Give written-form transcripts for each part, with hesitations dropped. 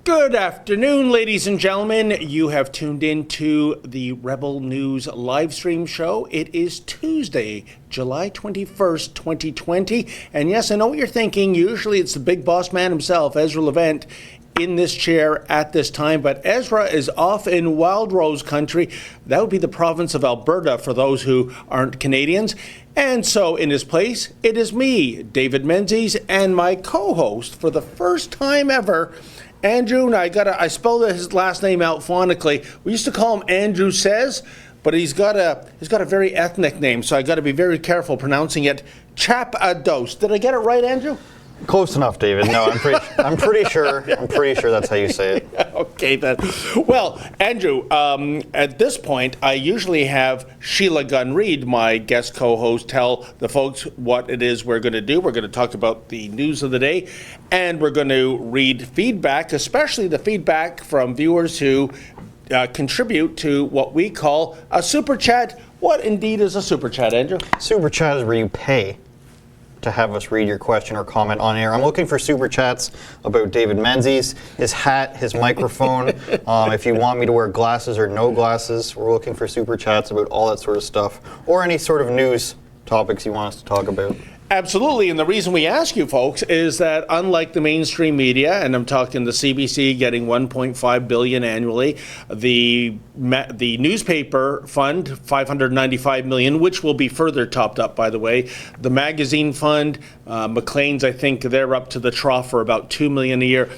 Good afternoon, ladies and gentlemen. You have tuned in to the Rebel News live stream show. It is Tuesday, July 21st, 2020. And yes, I know what you're thinking. Usually it's the big boss man himself, Ezra Levent, in this chair at this time. But Ezra is off in Wild Rose country. That would be the province of Alberta for those who aren't Canadians. And so in his place, it is me, David Menzies, and my co-host for the first time ever, Andrew. And I spelled his last name out phonetically. We used to call him Andrew Says, but he's got a very ethnic name, so I got to be very careful pronouncing it. Chapados. Did I get it right, Andrew? Close enough, David. No, I'm pretty sure that's how you say it. Okay, then. Well, Andrew, at this point, I usually have Sheila Gunn-Reid, my guest co-host, tell the folks what it is we're going to do. We're going to talk about the news of the day, and we're going to read feedback, especially the feedback from viewers who contribute to what we call a super chat. What indeed is a super chat, Andrew? Super chat is where you pay to have us read your question or comment on air. I'm looking for super chats about David Menzies, his hat, his microphone. If you want me to wear glasses or no glasses, we're looking for super chats about all that sort of stuff, or any sort of news topics you want us to talk about. Absolutely, and the reason we ask you folks is that unlike the mainstream media, and I'm talking the CBC getting $1.5 billion annually, the newspaper fund $595 million, which will be further topped up, by the way. The magazine fund, Maclean's, I think they're up to the trough for about $2 million a year.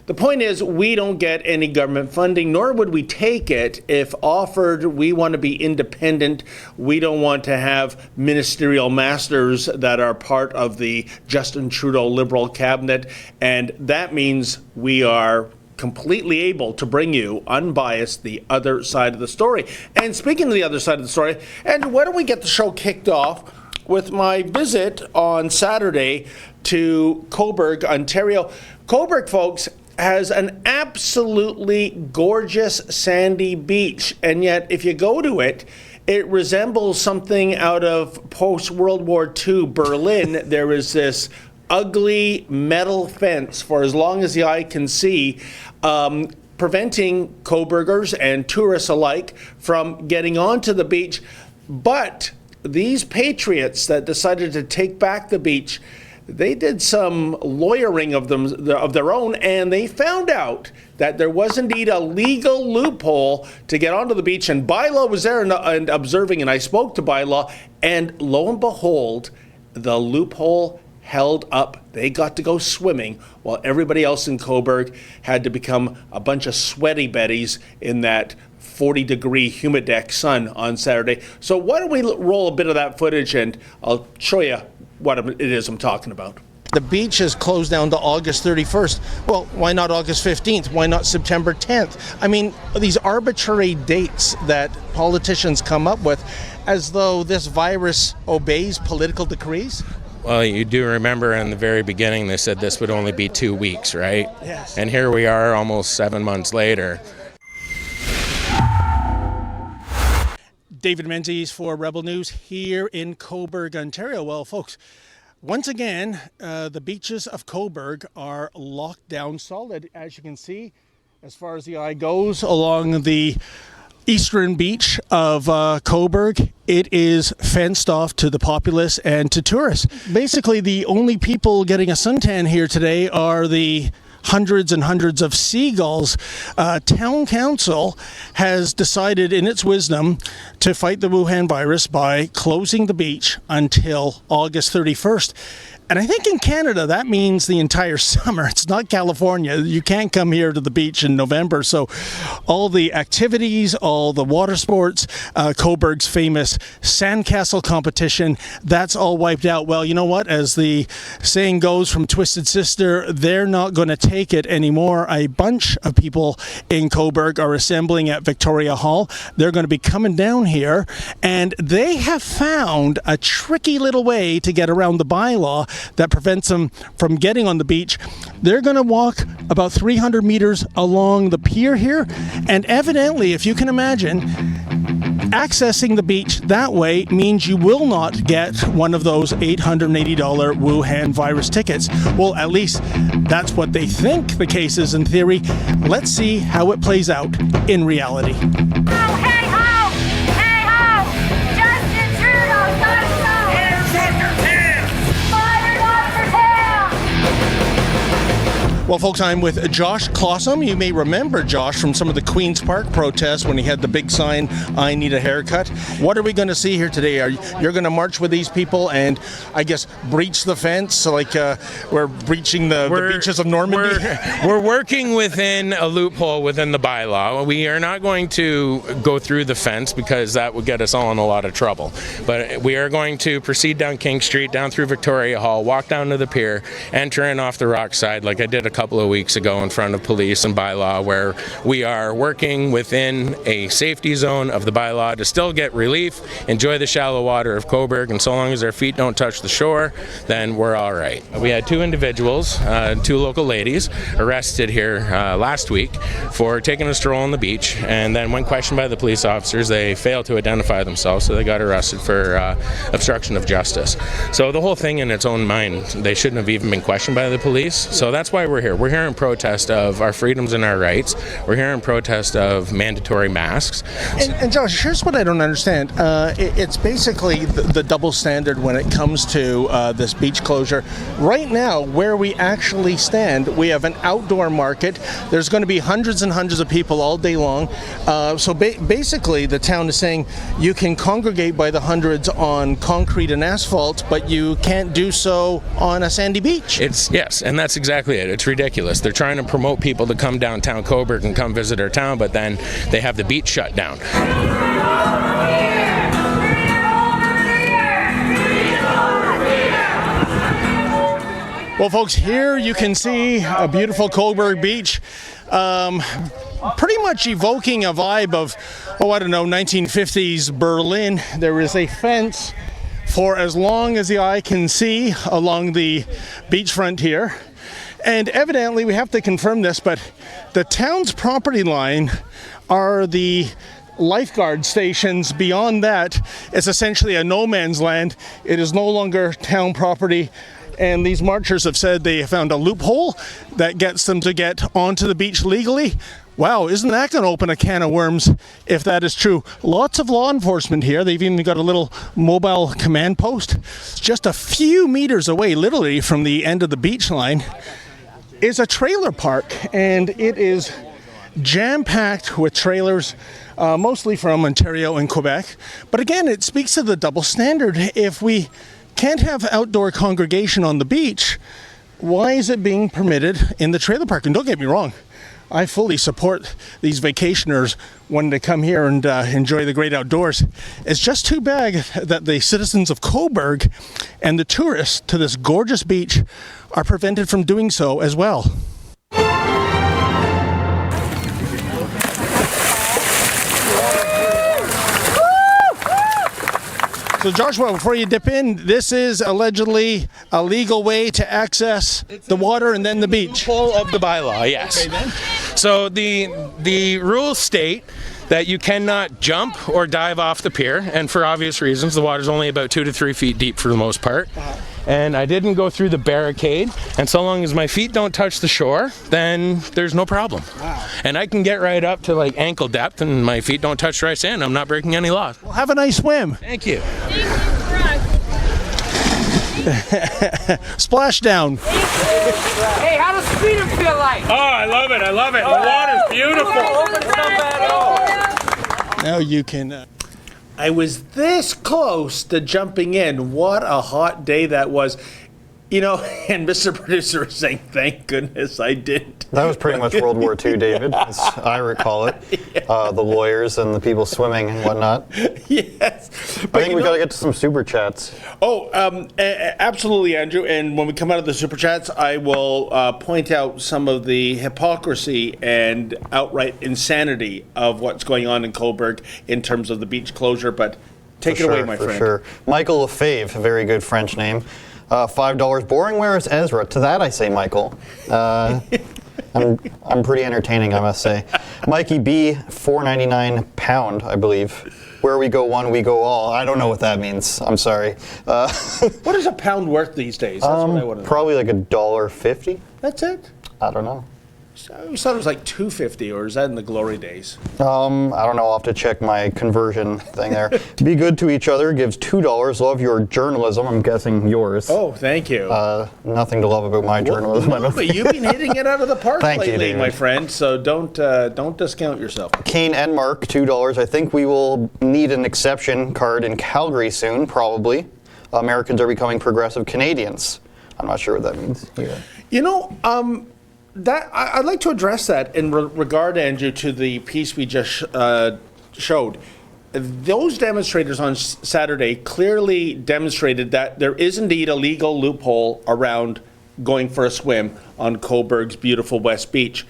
The point is, we don't get any government funding, nor would we take it if offered. We want to be independent. We don't want to have ministerial masters that are part of the Justin Trudeau Liberal cabinet. And that means we are completely able to bring you unbiased the other side of the story. And speaking of the other side of the story, and why don't we get the show kicked off with my visit on Saturday to Cobourg, Ontario. Cobourg, folks, has an absolutely gorgeous sandy beach, and yet if you go to it, it resembles something out of post-World War II Berlin. There is this ugly metal fence for as long as the eye can see, preventing Coburgers and tourists alike from getting onto the beach. But these patriots that decided to take back the beach, they did some lawyering of their own, and they found out that there was indeed a legal loophole to get onto the beach. And Bylaw was there and observing, and I spoke to Bylaw, and lo and behold, the loophole held up. They got to go swimming while everybody else in Cobourg had to become a bunch of sweaty betties in that 40-degree humidex sun on Saturday. So why don't we roll a bit of that footage, and I'll show you what it is I'm talking about. The beach is closed down to August 31st. Well, why not August 15th? Why not September 10th? I mean, these arbitrary dates that politicians come up with as though this virus obeys political decrees. Well, you do remember in the very beginning they said this would only be 2 weeks, right? Yes. And here we are almost 7 months later. David Menzies for Rebel News here in Cobourg, Ontario. Well, folks, once again, the beaches of Cobourg are locked down solid, as you can see, as far as the eye goes, along the eastern beach of Cobourg. It is fenced off to the populace and to tourists. Basically, the only people getting a suntan here today are the hundreds and hundreds of seagulls. Town council has decided in its wisdom to fight the Wuhan virus by closing the beach until August 31st. And I think in Canada, that means the entire summer. It's not California. You can't come here to the beach in November. So all the activities, all the water sports, Cobourg's famous sandcastle competition, that's all wiped out. Well, you know what? As the saying goes from Twisted Sister, they're not going to take it anymore. A bunch of people in Cobourg are assembling at Victoria Hall. They're going to be coming down here, and they have found a tricky little way to get around the bylaw that prevents them from getting on the beach. They're going to walk about 300 meters along the pier here, and evidently, if you can imagine, accessing the beach that way means you will not get one of those $880 Wuhan virus tickets. Well, at least that's what they think the case is in theory. Let's see how it plays out in reality. Well, folks, I'm with Josh Clausom. You may remember Josh from some of the Queen's Park protests when he had the big sign, "I need a haircut." What are we going to see here today? You're going to march with these people and, I guess, breach the fence like we're breaching the beaches of Normandy? We're working within a loophole within the bylaw. We are not going to go through the fence because that would get us all in a lot of trouble. But we are going to proceed down King Street, down through Victoria Hall, walk down to the pier, enter in off the rock side like I did a couple of weeks ago in front of police and bylaw, where we are working within a safety zone of the bylaw to still get relief, enjoy the shallow water of Cobourg, and so long as our feet don't touch the shore, then we're all right. We had two individuals, two local ladies, arrested here last week for taking a stroll on the beach, and then when questioned by the police officers, they failed to identify themselves, so they got arrested for obstruction of justice. So the whole thing in its own mind, they shouldn't have even been questioned by the police, so that's why we're here. We're here in protest of our freedoms and our rights. We're here in protest of mandatory masks. And Josh, here's what I don't understand. It's basically the double standard when it comes to this beach closure. Right now, where we actually stand, we have an outdoor market. There's going to be hundreds and hundreds of people all day long. So basically, the town is saying you can congregate by the hundreds on concrete and asphalt, but you can't do so on a sandy beach. Yes, and that's exactly it. It's ridiculous. They're trying to promote people to come downtown Cobourg and come visit our town, but then they have the beach shut down. Well, folks, here you can see a beautiful Cobourg beach, pretty much evoking a vibe of, 1950s Berlin. There is a fence for as long as the eye can see along the beachfront here. And evidently, we have to confirm this, but the town's property line are the lifeguard stations. Beyond that, it's essentially a no man's land. It is no longer town property. And these marchers have said they found a loophole that gets them to get onto the beach legally. Wow, isn't that going to open a can of worms if that is true? Lots of law enforcement here. They've even got a little mobile command post. Just a few meters away, literally from the end of the beach line, is a trailer park, and it is jam-packed with trailers, mostly from Ontario and Quebec. But again, it speaks to the double standard. If we can't have outdoor congregation on the beach, why is it being permitted in the trailer park? And don't get me wrong, I fully support these vacationers wanting to come here and enjoy the great outdoors. It's just too bad that the citizens of Cobourg and the tourists to this gorgeous beach are prevented from doing so as well. So Joshua, before you dip in, this is allegedly a legal way to access the water and then the beach. Loophole of the bylaw, yes. Okay, then. So the rules state that you cannot jump or dive off the pier, and for obvious reasons, the water's only about 2 to 3 feet deep for the most part. And I didn't go through the barricade, and so long as my feet don't touch the shore, then there's no problem. Wow. And I can get right up to like ankle depth, and my feet don't touch dry sand. I'm not breaking any laws. Well, have a nice swim. Thank you. Splash down. Hey, how does freedom feel like? Oh, I love it. I love it. The water's beautiful. Now you can... I was this close to jumping in. What a hot day that was. You know, and Mr. Producer is saying, thank goodness I didn't. That was pretty much World War II, David, as I recall it. Yeah. The lawyers and the people swimming and whatnot. Yes. I think we got to get to some super chats. Oh, absolutely, Andrew. And when we come out of the super chats, I will point out some of the hypocrisy and outright insanity of what's going on in Cobourg in terms of the beach closure. But take it away, my friend. For sure. Michael Lefebvre, a very good French name. $5. Boring, where is Ezra? To that I say, Michael. I'm pretty entertaining, I must say. Mikey B, $4.99 pound, I believe. Where we go one, we go all. I don't know what that means. I'm sorry. What is a pound worth these days? That's what I want to know. Probably like $1.50. That's it? I don't know. So I thought it was like $2.50, or is that in the glory days? I don't know. I'll have to check my conversion thing there. Be good to each other gives $2. Love your journalism. I'm guessing yours. Oh, thank you. Nothing to love about my journalism. I No, don't but you've been hitting it out of the park Thank you, lately, David. my friend. So don't discount yourself. Kane and Mark, $2. I think we will need an exception card in Calgary soon, probably. Americans are becoming progressive Canadians. I'm not sure what that means. Yeah. You know, that I'd like to address that in regard, Andrew, to the piece we just showed. Those demonstrators on Saturday clearly demonstrated that there is indeed a legal loophole around going for a swim on Coburg's beautiful West Beach.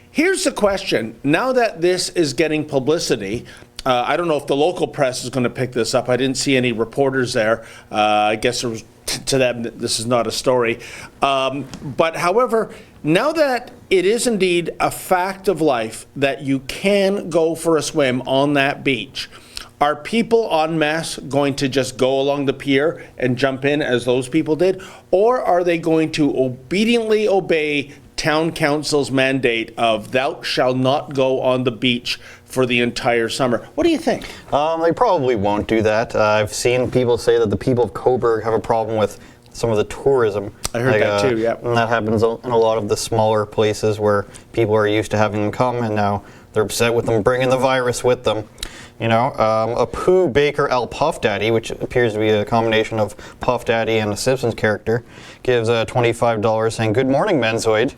Here's the question. Now that this is getting publicity, I don't know if the local press is going to pick this up. I didn't see any reporters there. I guess there was, to them, this is not a story. But however, now that it is indeed a fact of life that you can go for a swim on that beach, are people en masse going to just go along the pier and jump in as those people did? Or are they going to obediently obey town council's mandate of thou shalt not go on the beach for the entire summer? What do you think? They probably won't do that. I've seen people say that the people of Coburg have a problem with some of the tourism. I heard that too, yeah. And that happens in a lot of the smaller places where people are used to having them come, and now they're upset with them bringing the virus with them. You know, Apu Baker L. Puff Daddy, which appears to be a combination of Puff Daddy and a Simpsons character, gives $25 saying, "Good morning, Menzoid."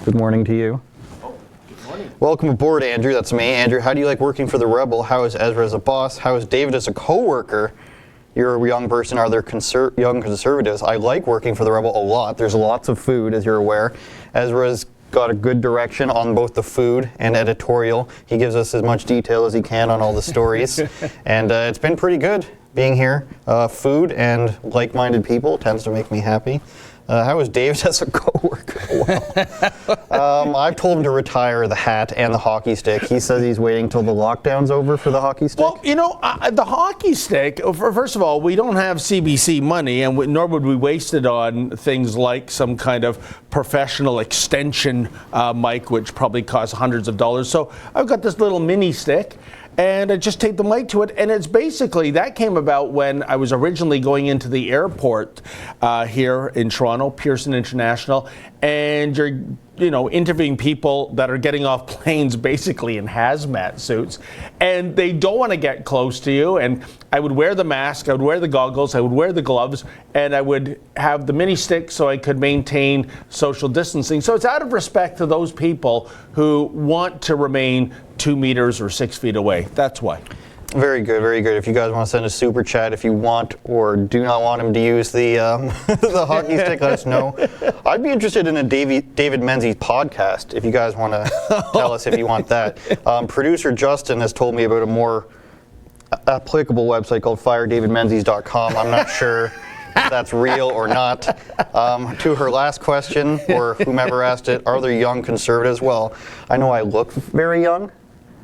Good morning to you. Oh, good morning. Welcome aboard, Andrew. That's me. Andrew, how do you like working for the Rebel? How is Ezra as a boss? How is David as a co-worker? You're a young person. Are there young conservatives? I like working for the Rebel a lot. There's lots of food, as you're aware. Ezra's got a good direction on both the food and editorial. He gives us as much detail as he can on all the stories. And it's been pretty good being here. Food and like-minded people tends to make me happy. How is Dave as a co-worker? Well, I've told him to retire the hat and the hockey stick. He says he's waiting till the lockdown's over for the hockey stick. Well, you know, the hockey stick, first of all, we don't have CBC money, and nor would we waste it on things like some kind of professional extension mic, which probably costs hundreds of dollars. So I've got this little mini stick, and I just tape the mic to it, and it's basically, that came about when I was originally going into the airport here in Toronto, Pearson International, and you're, you know, interviewing people that are getting off planes basically in hazmat suits, and they don't want to get close to you, and I would wear the mask, I would wear the goggles, I would wear the gloves, and I would have the mini stick so I could maintain social distancing. So it's out of respect to those people who want to remain 2 meters or 6 feet away. That's why. Very good, very good. If you guys want to send a super chat, if you want or do not want him to use the the hockey stick, let us know. I'd be interested in a David Menzies podcast if you guys want to tell us if you want that. Producer Justin has told me about a more applicable website called firedavidmenzies.com. I'm not sure if that's real or not. To her last question, or whomever asked it, are there young conservatives? Well, I know I look very young.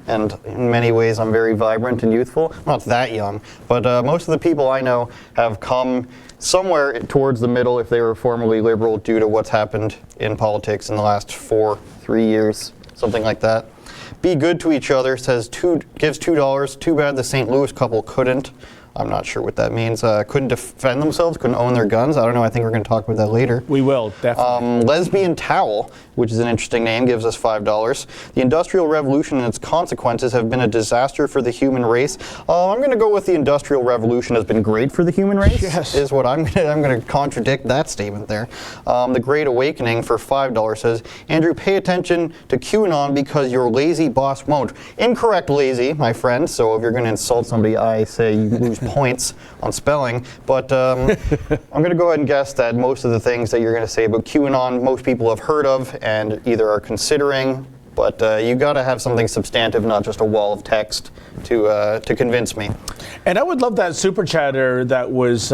And in many ways, I'm very vibrant and youthful. I'm not that young, but most of the people I know have come somewhere towards the middle if they were formerly liberal due to what's happened in politics in the last 3 years, something like that. Be good to each other, gives $2. Too bad the St. Louis couple couldn't. I'm not sure what that means. Couldn't defend themselves, couldn't own their guns. I don't know. I think we're going to talk about that later. We will, definitely. Lesbian Towel, which is an interesting name, gives us $5. The Industrial Revolution and its consequences have been a disaster for the human race. I'm going to go with the Industrial Revolution has been great for the human race. Yes. Is what I'm going to contradict that statement there. The Great Awakening for $5 says, Andrew, pay attention to QAnon because your lazy boss won't. Incorrect lazy, my friend. So if you're going to insult somebody, I say you lose points on spelling, but I'm going to go ahead and guess that most of the things that you're going to say about QAnon, most people have heard of and either are considering, but you got to have something substantive, not just a wall of text to convince me. And I would love that super chatter that was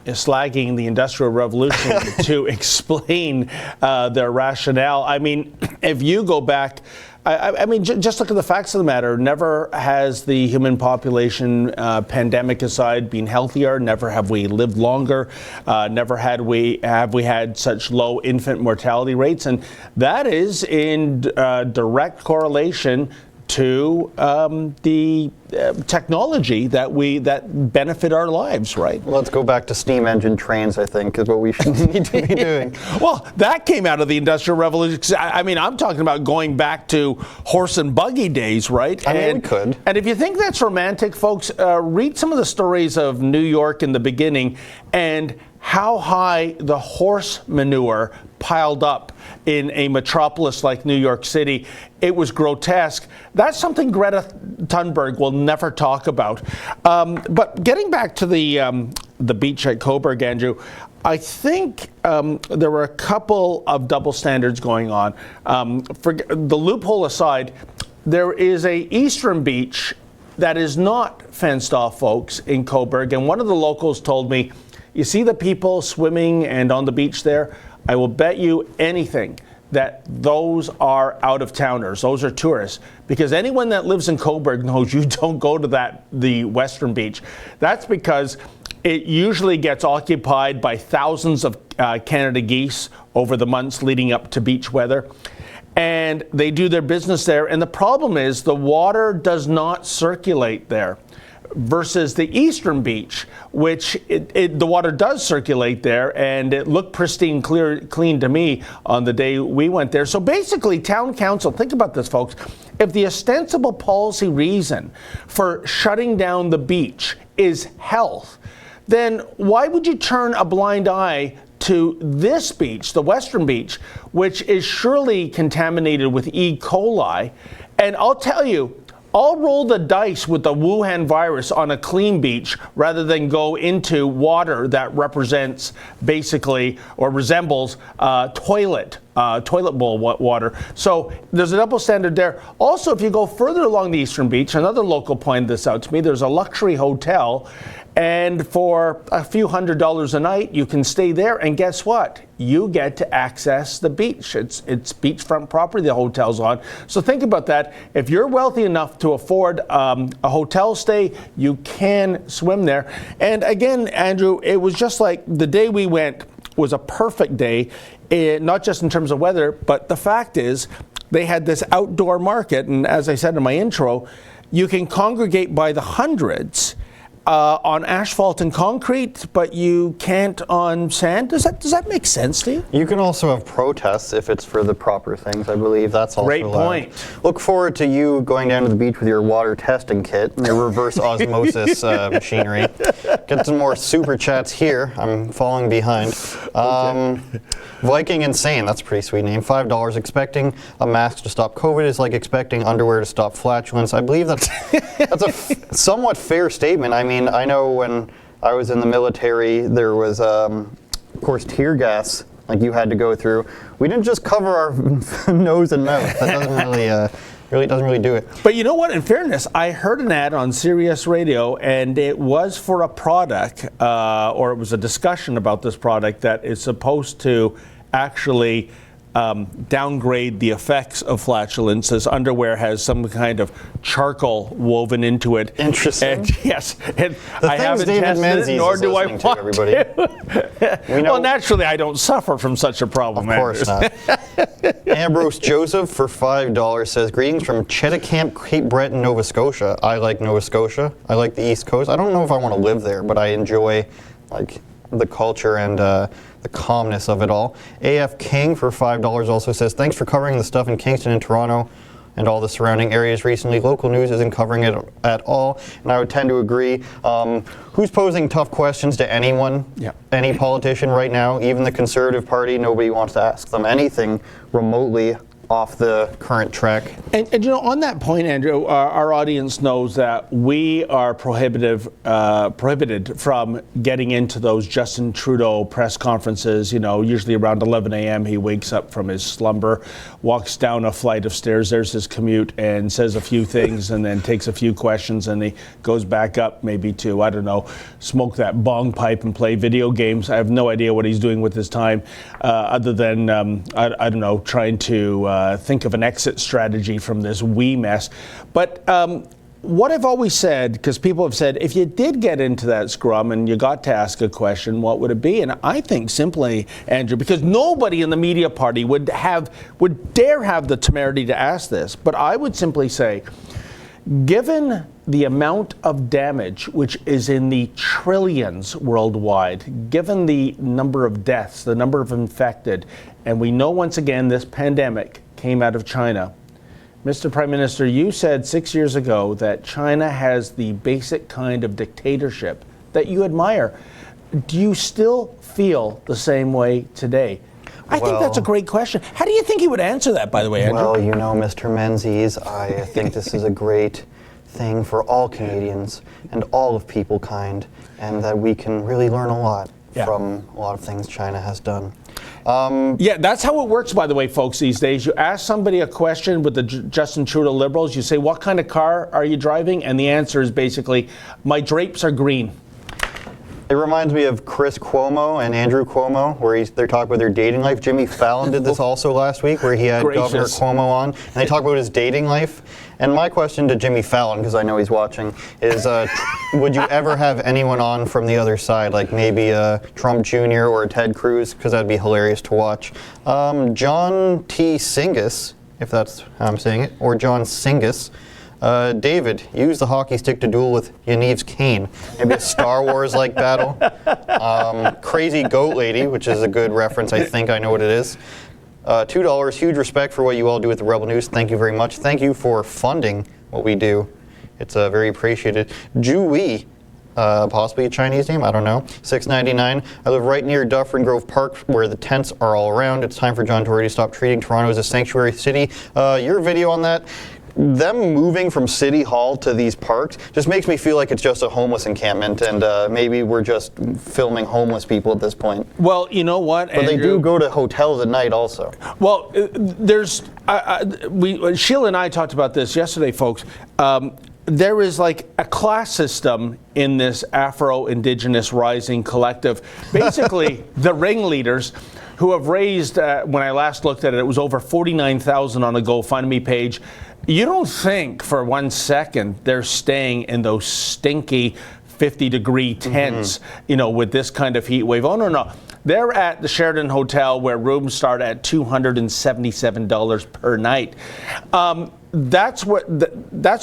slagging the Industrial Revolution to explain their rationale. I mean, if you go back, I mean, just look at the facts of the matter. Never has the human population, pandemic aside, been healthier. Never have we lived longer. Never have we had such low infant mortality rates, and that is in direct correlation to the technology that benefit our lives, right? Let's go back to steam engine trains, I think, is what we should need to be doing. Well, that came out of the Industrial Revolution. I mean, I'm talking about going back to horse and buggy days, right? I mean, we could. And if you think that's romantic, folks, read some of the stories of New York in the beginning and how high the horse manure piled up in a metropolis like New York City. It was grotesque. That's something Greta Thunberg will never talk about. But getting back to the beach at Coburg, Andrew, I think there were a couple of double standards going on. For the loophole aside, there is a eastern beach that is not fenced off, folks, in Coburg. And one of the locals told me, you see the people swimming and on the beach there? I will bet you anything that those are out-of-towners. Those are tourists. Because anyone that lives in Coburg knows you don't go to the western beach. That's because it usually gets occupied by thousands of Canada geese over the months leading up to beach weather. And they do their business there. And the problem is the water does not circulate there. Versus the eastern beach, which the water does circulate there, and it looked pristine, clean to me on the day we went there. So basically, town council, think about this, folks. If the ostensible policy reason for shutting down the beach is health, then why would you turn a blind eye to this beach, the western beach, which is surely contaminated with E. coli? And I'll tell you, I'll roll the dice with the Wuhan virus on a clean beach rather than go into water that represents basically or resembles toilet bowl water. So there's a double standard there. Also, if you go further along the eastern beach, another local pointed this out to me, there's a luxury hotel, and for a few $100s a night, you can stay there, and guess what? You get to access the beach. It's beachfront property the hotel's on. So think about that. If you're wealthy enough to afford a hotel stay, you can swim there. And again, Andrew, it was just like the day we went was a perfect day, not just in terms of weather, but the fact is they had this outdoor market, and as I said in my intro, you can congregate by the hundreds on asphalt and concrete, but you can't on sand. Does that make sense to you? You can also have protests if it's for the proper things, I believe. That's also Great allowed. point. Look forward to you going down to the beach with your water testing kit and your reverse osmosis machinery. Get some more super chats here. I'm falling behind. Viking Insane, that's a pretty sweet name. $5. Expecting a mask to stop COVID is like expecting underwear to stop flatulence. I believe that's a somewhat fair statement. I mean, I know when I was in the military, there was, of course, tear gas like you had to go through. We didn't just cover our nose and mouth. That doesn't really doesn't really do it. But you know what? In fairness, I heard an ad on Sirius Radio, and it was for a product, or it was a discussion about this product that is supposed to actually downgrade the effects of flatulence, as underwear has some kind of charcoal woven into it. Interesting. And, yes, and The I things haven't David tested Menzies it, nor is do I listening to, want everybody. to. We know- Well, naturally, I don't suffer from such a problem. Of course not. Ambrose Joseph for $5 says, greetings from Cheticamp, Cape Breton, Nova Scotia. I like Nova Scotia. I like the East Coast. I don't know if I want to live there, but I enjoy like the culture and the calmness of it all. AF King for $5 also says, thanks for covering the stuff in Kingston and Toronto and all the surrounding areas recently. Local news isn't covering it at all, and I would tend to agree. Who's posing tough questions to anyone, any politician right now, even the Conservative Party? Nobody wants to ask them anything remotely off the current track. And you know, on that point, Andrew, our audience knows that we are prohibited from getting into those Justin Trudeau press conferences. You know, usually around 11 a.m. he wakes up from his slumber, walks down a flight of stairs, there's his commute, and says a few things and then takes a few questions, and he goes back up maybe to, I don't know, smoke that bong pipe and play video games. I have no idea what he's doing with his time other than, I don't know, trying to think of an exit strategy from this wee mess. But what I've always said, because people have said, if you did get into that scrum and you got to ask a question, what would it be? And I think simply, Andrew, because nobody in the media party would dare have the temerity to ask this, but I would simply say, given the amount of damage, which is in the trillions worldwide, given the number of deaths, the number of infected, and we know once again this pandemic came out of China. Mr. Prime Minister, you said 6 years ago that China has the basic kind of dictatorship that you admire. Do you still feel the same way today? I think that's a great question. How do you think he would answer that, by the way, Andrew? Well, you know, Mr. Menzies, I think this is a great thing for all Canadians and all of peoplekind, and that we can really learn a lot from a lot of things China has done. Yeah, that's how it works, by the way, folks, these days. You ask somebody a question with the Justin Trudeau Liberals, you say, what kind of car are you driving? And the answer is basically, my drapes are green. It reminds me of Chris Cuomo and Andrew Cuomo, where they're talking about their dating life. Jimmy Fallon did this also last week, where he had Governor Cuomo on, and they talk about his dating life. And my question to Jimmy Fallon, because I know he's watching, is would you ever have anyone on from the other side, like maybe a Trump Jr. or a Ted Cruz, because that'd be hilarious to watch. John T. Singus, if that's how I'm saying it, or John Singus. David, use the hockey stick to duel with Yaniv's cane. Maybe a Star Wars-like battle. Crazy Goat Lady, which is a good reference. I think I know what it is. $2, huge respect for what you all do with the Rebel News. Thank you very much. Thank you for funding what we do. It's very appreciated. Jui, possibly a Chinese name, I don't know. $6.99. I live right near Dufferin Grove Park, where the tents are all around. It's time for John Tory to stop treating Toronto as a sanctuary city. Your video on that, them moving from City Hall to these parks just makes me feel like it's just a homeless encampment, and maybe we're just filming homeless people at this point. Well, you know what, But Andrew, they do go to hotels at night also. Well, Sheila and I talked about this yesterday, folks. There is like a class system in this Afro-Indigenous Rising Collective. Basically, the ringleaders who have raised, when I last looked at it, it was over $49,000 on a GoFundMe page. You don't think for 1 second they're staying in those stinky 50-degree tents, you know, with this kind of heat wave. Oh, no. They're at the Sheraton Hotel, where rooms start at $277 per night. That's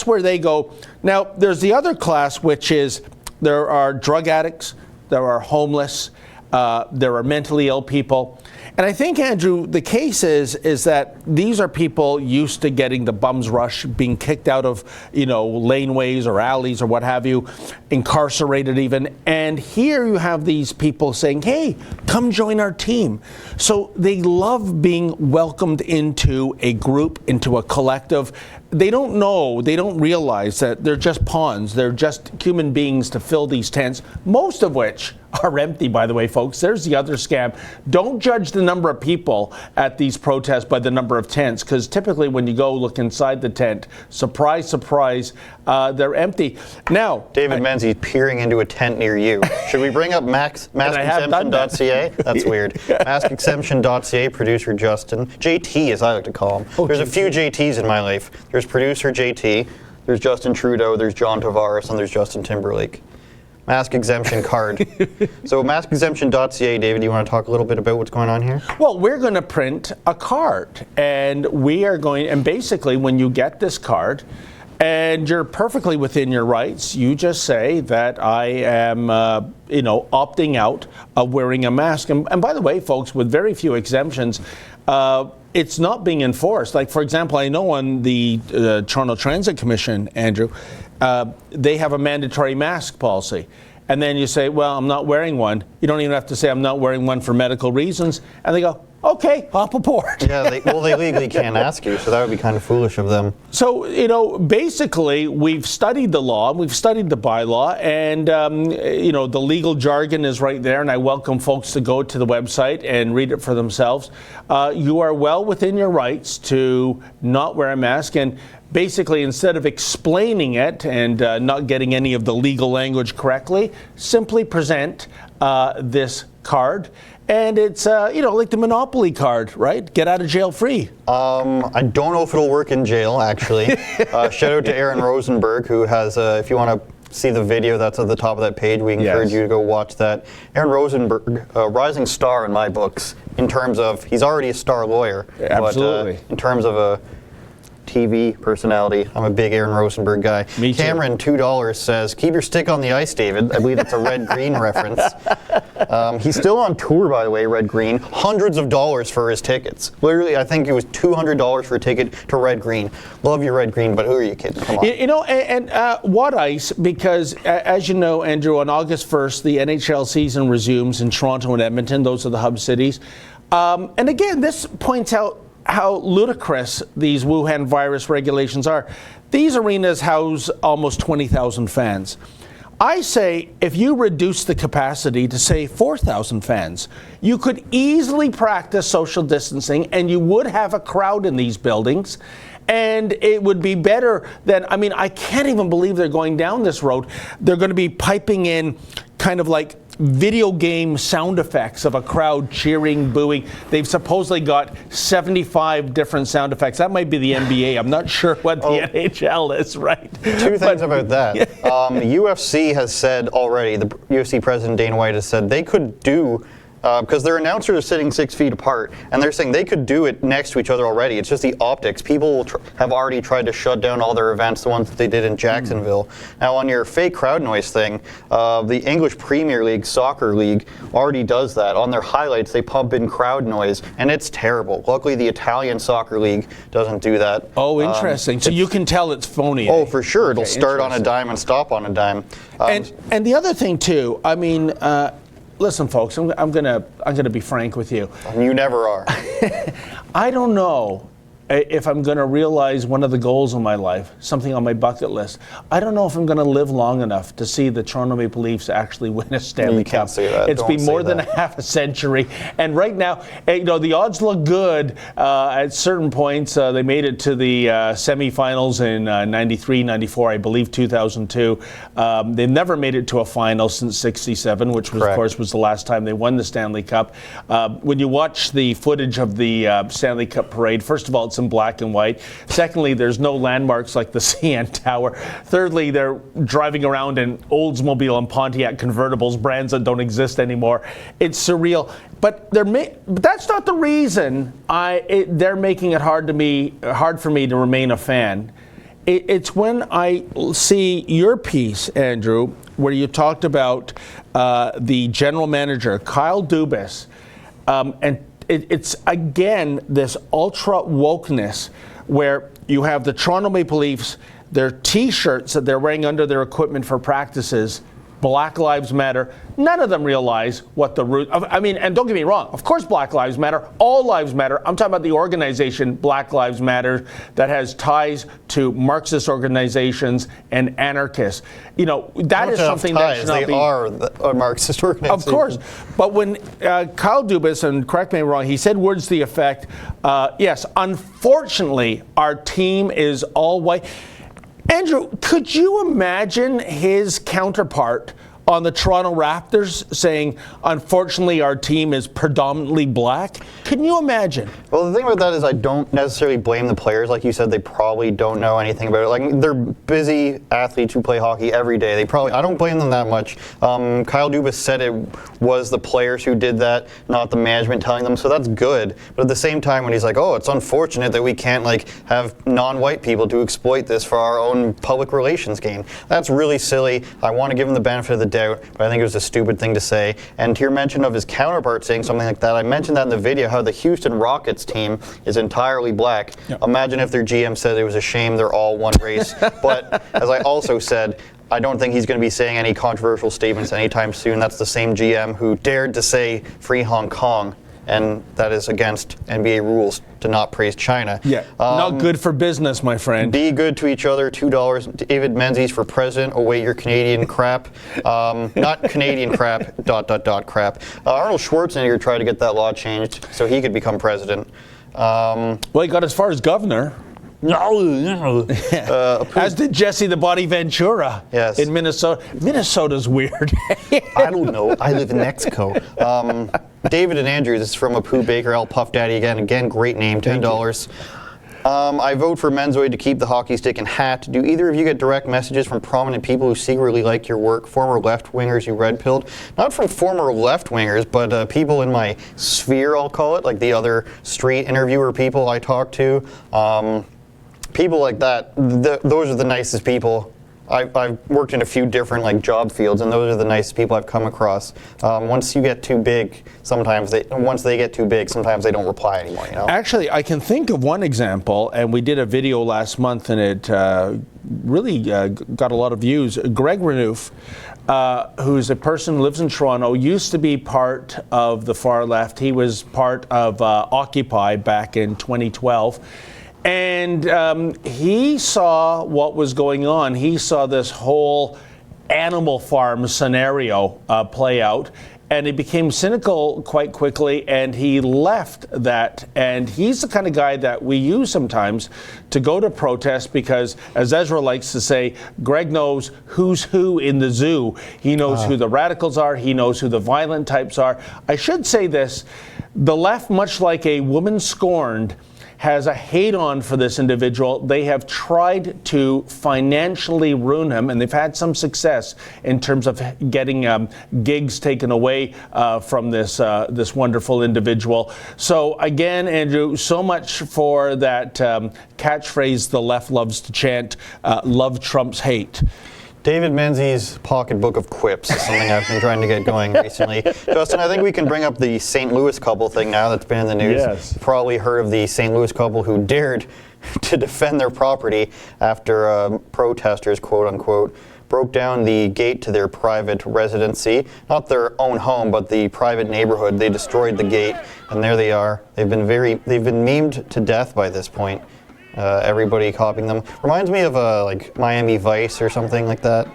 where they go. Now, there's the other class, which is there are drug addicts, there are homeless, there are mentally ill people. And I think, Andrew, the case is that these are people used to getting the bums rush, being kicked out of, you know, laneways or alleys or what have you, incarcerated even. And here you have these people saying, hey, come join our team. So they love being welcomed into a group, into a collective. They don't know, they don't realize that they're just pawns. They're just human beings to fill these tents, most of which are empty, by the way, folks. There's the other scam. Don't judge the number of people at these protests by the number of tents, because typically when you go look inside the tent, surprise, surprise, they're empty. Now, David Menzies peering into a tent near you. Should we bring up maskexemption.ca? That's weird. Maskexemption.ca, producer Justin. JT, as I like to call him. There's a few JTs in my life. There's producer JT, there's Justin Trudeau, there's John Tavares, and there's Justin Timberlake. Mask exemption card. So maskexemption.ca, David, you want to talk a little bit about what's going on here? Well, we're going to print a card, and we are going, and basically when you get this card, and you're perfectly within your rights, you just say that I am, opting out of wearing a mask. And by the way, folks, with very few exemptions, it's not being enforced. Like, for example, I know on the Toronto Transit Commission, Andrew, they have a mandatory mask policy. And then you say, well, I'm not wearing one. You don't even have to say I'm not wearing one for medical reasons. And they go, okay, hop aboard. Yeah, they legally can't ask you, so that would be kind of foolish of them. So, basically, we've studied the law, we've studied the bylaw, and, the legal jargon is right there, and I welcome folks to go to the website and read it for themselves. You are well within your rights to not wear a mask, and basically, instead of explaining it and not getting any of the legal language correctly, simply present this card. And it's, like the Monopoly card, right? Get out of jail free. I don't know if it'll work in jail, actually. Shout out to Aaron Rosenberg, who has, if you want to see the video that's at the top of that page, we encourage you to go watch that. Aaron Rosenberg, a rising star in my books, in terms of, he's already a star lawyer. Absolutely. But in terms of a TV personality, I'm a big Aaron Rosenberg guy. Me too. Cameron, $2, says, keep your stick on the ice, David. I believe that's a red-green reference. He's still on tour, by the way, Red Green. Hundreds of dollars for his tickets. Literally, I think it was $200 for a ticket to Red Green. Love you, Red Green, but who are you kidding? Come on. And what ice? Because, as you know, Andrew, on August 1st, the NHL season resumes in Toronto and Edmonton. Those are the hub cities. And again, this points out how ludicrous these Wuhan virus regulations are. These arenas house almost 20,000 fans. I say if you reduce the capacity to, say, 4,000 fans, you could easily practice social distancing and you would have a crowd in these buildings. And it would be better than, I can't even believe they're going down this road. They're going to be piping in kind of like video game sound effects of a crowd cheering, booing. They've supposedly got 75 different sound effects. That might be the NBA. I'm not sure what the NHL is, right? Two things about that. UFC has said already, the UFC president Dana White has said they could do, because their announcers are sitting 6 feet apart, and they're saying they could do it next to each other already. It's just the optics. People have already tried to shut down all their events, the ones that they did in Jacksonville. Now, on your fake crowd noise thing, the English Premier League Soccer League already does that. On their highlights, they pump in crowd noise, and it's terrible. Luckily, the Italian Soccer League doesn't do that. Oh, interesting. So you can tell it's phony. Oh, for sure. It'll start on a dime and stop on a dime. And the other thing, too, listen, folks, I'm gonna be frank with you. You never are. I don't know if I'm going to realize one of the goals of my life, something on my bucket list. I don't know if I'm going to live long enough to see the Toronto Maple Leafs actually win a Stanley Cup. Can't say that. It's been more than a half a century, and right now, the odds look good. At certain points, they made it to the semifinals in '93, '94, I believe 2002. They've never made it to a final since '67, which was, of course, was the last time they won the Stanley Cup. When you watch the footage of the Stanley Cup parade, first of all, it's in black and white. Secondly, there's no landmarks like the CN Tower. Thirdly, they're driving around in Oldsmobile and Pontiac convertibles, brands that don't exist anymore. It's surreal. But that's not the reason they're making it hard for me to remain a fan. It's when I see your piece, Andrew, where you talked about the general manager, Kyle Dubas, and it's again this ultra wokeness where you have the Toronto Maple Leafs, their T-shirts that they're wearing under their equipment for practices, Black Lives Matter. None of them realize what the root. And don't get me wrong. Of course, Black Lives Matter. All lives matter. I'm talking about the organization Black Lives Matter that has ties to Marxist organizations and anarchists. That is something that should not be. They are a Marxist organization. Of course, but when Kyle Dubas, and correct me if I'm wrong, he said words to the effect, "Yes, unfortunately, our team is all white." Andrew, could you imagine his counterpart on the Toronto Raptors saying, unfortunately, our team is predominantly black? Can you imagine? Well, the thing about that is I don't necessarily blame the players. Like you said, they probably don't know anything about it. Like, they're busy athletes who play hockey every day. I don't blame them that much. Kyle Dubas said it was the players who did that, not the management telling them, so that's good. But at the same time, when he's like, oh, it's unfortunate that we can't have non-white people to exploit this for our own public relations gain. That's really silly. I want to give him the benefit of the doubt, but I think it was a stupid thing to say. And to your mention of his counterpart saying something like that, I mentioned that in the video, how the Houston Rockets team is entirely black. Yep. Imagine if their GM said it was a shame they're all one race. But as I also said, I don't think he's going to be saying any controversial statements anytime soon. That's the same GM who dared to say free Hong Kong, and that is against NBA rules to not praise China. Yeah, not good for business, my friend. Be good to each other. $2. David Menzies for president. Await your Canadian crap. Not Canadian crap, ... crap. Arnold Schwarzenegger tried to get that law changed so he could become president. Well, he got as far as governor. No. As did Jesse the Body Ventura Yes. in Minnesota. Minnesota's weird. I don't know. I live in Mexico. David and Andrew, this is from a Pooh Baker, L Puff Daddy again. Again, great name, $10. I vote for Menzoid to keep the hockey stick and hat. Do either of you get direct messages from prominent people who secretly like your work? Former left-wingers you red-pilled? Not from former left-wingers, but people in my sphere, I'll call it, like the other street interviewer people I talk to. People like that, those are the nicest people. I've worked in a few different job fields, and those are the nicest people I've come across. Once you get too big, once they get too big, sometimes they don't reply anymore. You know. Actually, I can think of one example, and we did a video last month, and it really got a lot of views. Greg Renouf, who's a person who lives in Toronto, used to be part of the far left. He was part of Occupy back in 2012. And he saw what was going on. He saw this whole animal farm scenario play out, and he became cynical quite quickly, and he left that. And he's the kind of guy that we use sometimes to go to protest because, as Ezra likes to say, Greg knows who's who in the zoo. He knows who the radicals are. He knows who the violent types are. I should say this, the left, much like a woman scorned, has a hate-on for this individual. They have tried to financially ruin him, and they've had some success in terms of getting gigs taken away from this wonderful individual. So again, Andrew, so much for that catchphrase the left loves to chant, love trumps hate. David Menzies' pocketbook of quips is something I've been trying to get going recently. Justin, I think we can bring up the St. Louis couple thing now that's been in the news. Yes. You've probably heard of the St. Louis couple who dared to defend their property after protesters, quote unquote, broke down the gate to their private residency, not their own home, but the private neighborhood. They destroyed the gate, and there they are. They've been memed to death by this point. Everybody copying them. Reminds me of Miami Vice or something like that.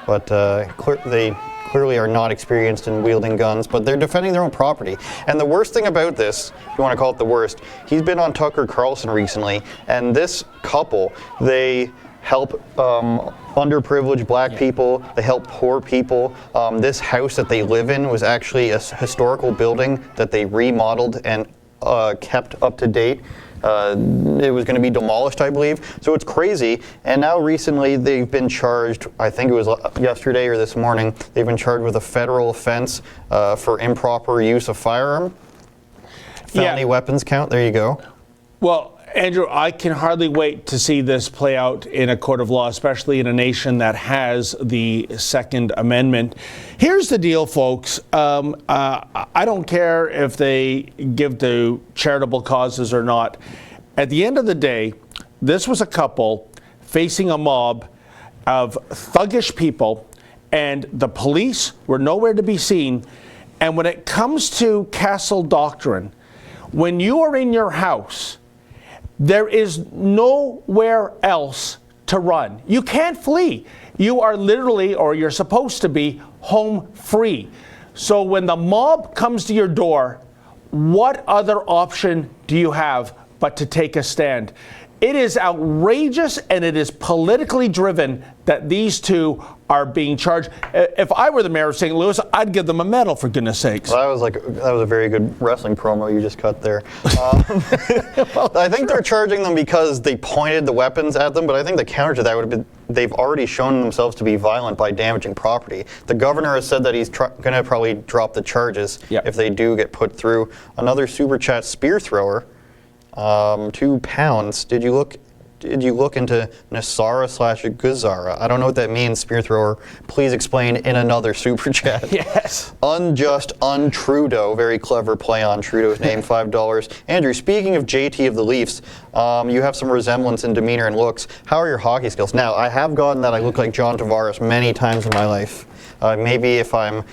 But they clearly are not experienced in wielding guns, but they're defending their own property. And the worst thing about this, if you want to call it the worst, he's been on Tucker Carlson recently, and this couple, they help underprivileged black people, they help poor people. This house that they live in was actually a historical building that they remodeled and kept up to date. It was going to be demolished, I believe. So it's crazy. And now recently they've been charged, I think it was yesterday or this morning, they've been charged with a federal offense for improper use of firearm. Felony weapons count, there you go. Well, Andrew, I can hardly wait to see this play out in a court of law, especially in a nation that has the Second Amendment. Here's the deal, folks. I don't care if they give to charitable causes or not. At the end of the day, this was a couple facing a mob of thuggish people, and the police were nowhere to be seen. And when it comes to castle doctrine, when you are in your house, there is nowhere else to run. You can't flee. You are literally, or you're supposed to be, home free. So when the mob comes to your door, what other option do you have but to take a stand? It is outrageous, and it is politically driven that these two are being charged. If I were the mayor of St. Louis, I'd give them a medal, for goodness sakes. Well, that was a very good wrestling promo you just cut there. I think they're charging them because they pointed the weapons at them, but I think the counter to that would have been they've already shown themselves to be violent by damaging property. The governor has said that he's going to probably drop the charges if they do get put through. Another super chat spear thrower. 2 pounds. Did you look into Nasara/Guzara? I don't know what that means, spear thrower. Please explain in another super chat. Yes. Unjust Untrudeau. Very clever play on Trudeau's name. $5. Andrew, speaking of JT of the Leafs, you have some resemblance in demeanor and looks. How are your hockey skills? Now, I have gotten that I look like John Tavares many times in my life. Maybe if I'm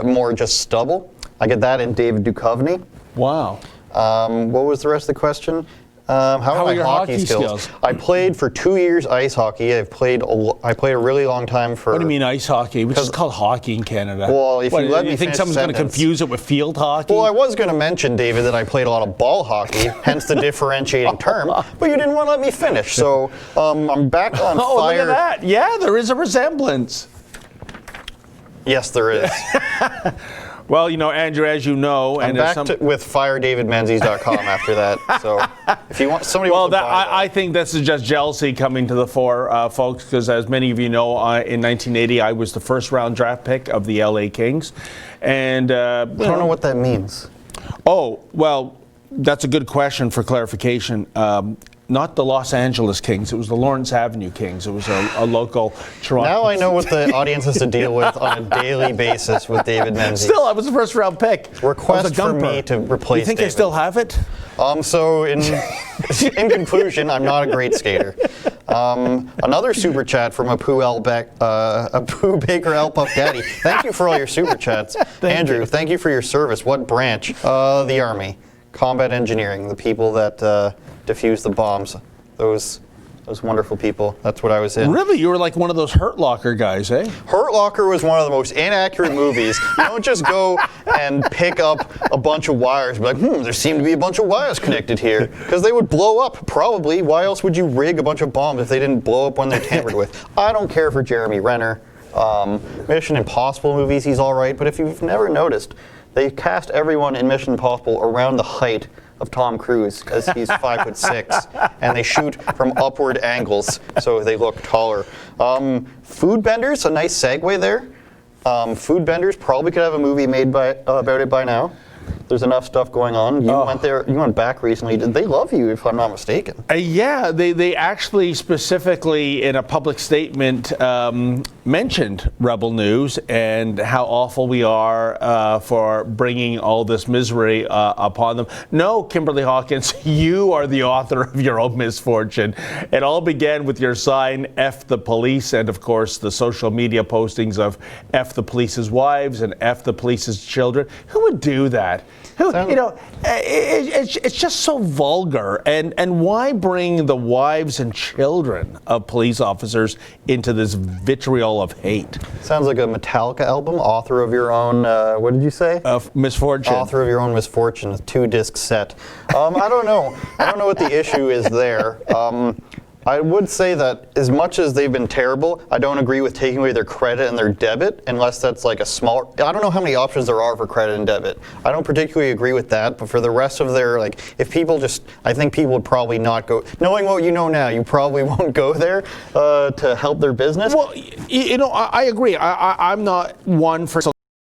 more just stubble, I get that in David Duchovny. Wow. What was the rest of the question? How are are your my hockey hockey skills? skills? I played for 2 years ice hockey. I played a really long time for. What do you mean ice hockey? Which is called hockey in Canada. Well, if you let me think finish someone's going to sentence. confuse it with field hockey? Well, I was going to mention, David, that I played a lot of ball hockey, hence the differentiating term, but you didn't want to let me finish. So I'm back on oh, fire. look at that. Yeah, there is a resemblance. Yes, there is. Well, Andrew, as you know, I'm and back with firedavidmenzies.com after that. So if you want somebody well, wants to buy I think this is just jealousy coming to the fore, folks, because as many of you know, in 1980, I was the first round draft pick of the LA Kings. And I don't know what that means. Oh, well, that's a good question for clarification. Not the Los Angeles Kings. It was the Lawrence Avenue Kings. It was a local Toronto. Now I know what the audience has to deal with on a daily basis with David Menzies. Still, I was a first round pick. Request for me to replace You think David. I still have it? So in conclusion, I'm not a great skater. Another super chat from Apu Baker L. Puff Daddy. Thank you for all your super chats. Andrew, thank you for your service. What branch? The Army. Combat engineering. The people that defuse the bombs. Those wonderful people. That's what I was in. Really? You were like one of those Hurt Locker guys, eh? Hurt Locker was one of the most inaccurate movies. You don't just go and pick up a bunch of wires and be like, there seem to be a bunch of wires connected here. Because they would blow up, probably. Why else would you rig a bunch of bombs if they didn't blow up when they're tampered with? I don't care for Jeremy Renner. Mission Impossible movies, he's all right. But if you've never noticed, they cast everyone in Mission Impossible around the height of Tom Cruise, because he's 5'6", and they shoot from upward angles so they look taller. Food Benders, a nice segue there. Food Benders probably could have a movie made about it by now. There's enough stuff going on. You went there. You went back recently. Did they love you, if I'm not mistaken? Yeah, they actually specifically in a public statement mentioned Rebel News and how awful we are for bringing all this misery upon them. No, Kimberly Hawkins, you are the author of your own misfortune. It all began with your sign, F the police, and of course the social media postings of F the police's wives and F the police's children. Who would do that? It's just so vulgar. And why bring the wives and children of police officers into this vitriol of hate? Sounds like a Metallica album. Author of your own, what did you say? Misfortune. Author of your own misfortune, a 2-disc set. I don't know. I don't know what the issue is there. I would say that as much as they've been terrible, I don't agree with taking away their credit and their debit unless that's like a small. I don't know how many options there are for credit and debit. I don't particularly agree with that, but for the rest of their, if people I think people would probably not go. Knowing what you know now, you probably won't go there to help their business. Well, I agree. I'm not one for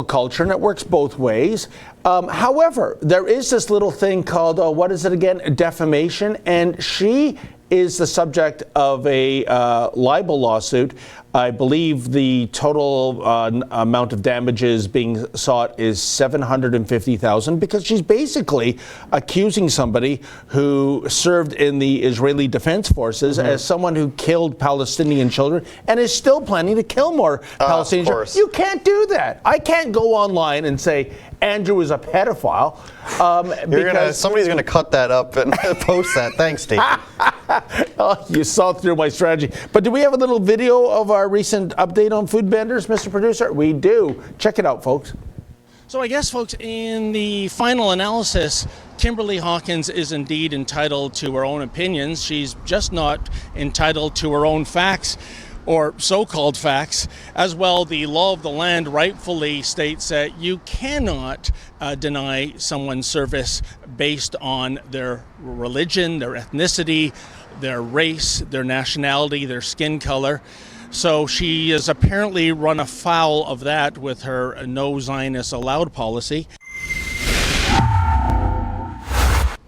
culture, and it works both ways. However, there is this little thing called, what is it again? Defamation, and she is the subject of a libel lawsuit. I believe the total amount of damages being sought is $750,000 because she's basically accusing somebody who served in the Israeli Defense Forces as someone who killed Palestinian children and is still planning to kill more Palestinian children. You can't do that. I can't go online and say Andrew is a pedophile. Somebody's going to cut that up and post that. Thanks, Steve. You saw through my strategy. But do we have a little video of our recent update on Food Benders, Mr. Producer? We do. Check it out, folks. So I guess, folks, in the final analysis, Kimberly Hawkins is indeed entitled to her own opinions. She's just not entitled to her own facts, or so-called facts. As well, the law of the land rightfully states that you cannot deny someone's service based on their religion, their ethnicity, their race, their nationality, their skin color. So she has apparently run afoul of that with her No Zionists Allowed policy.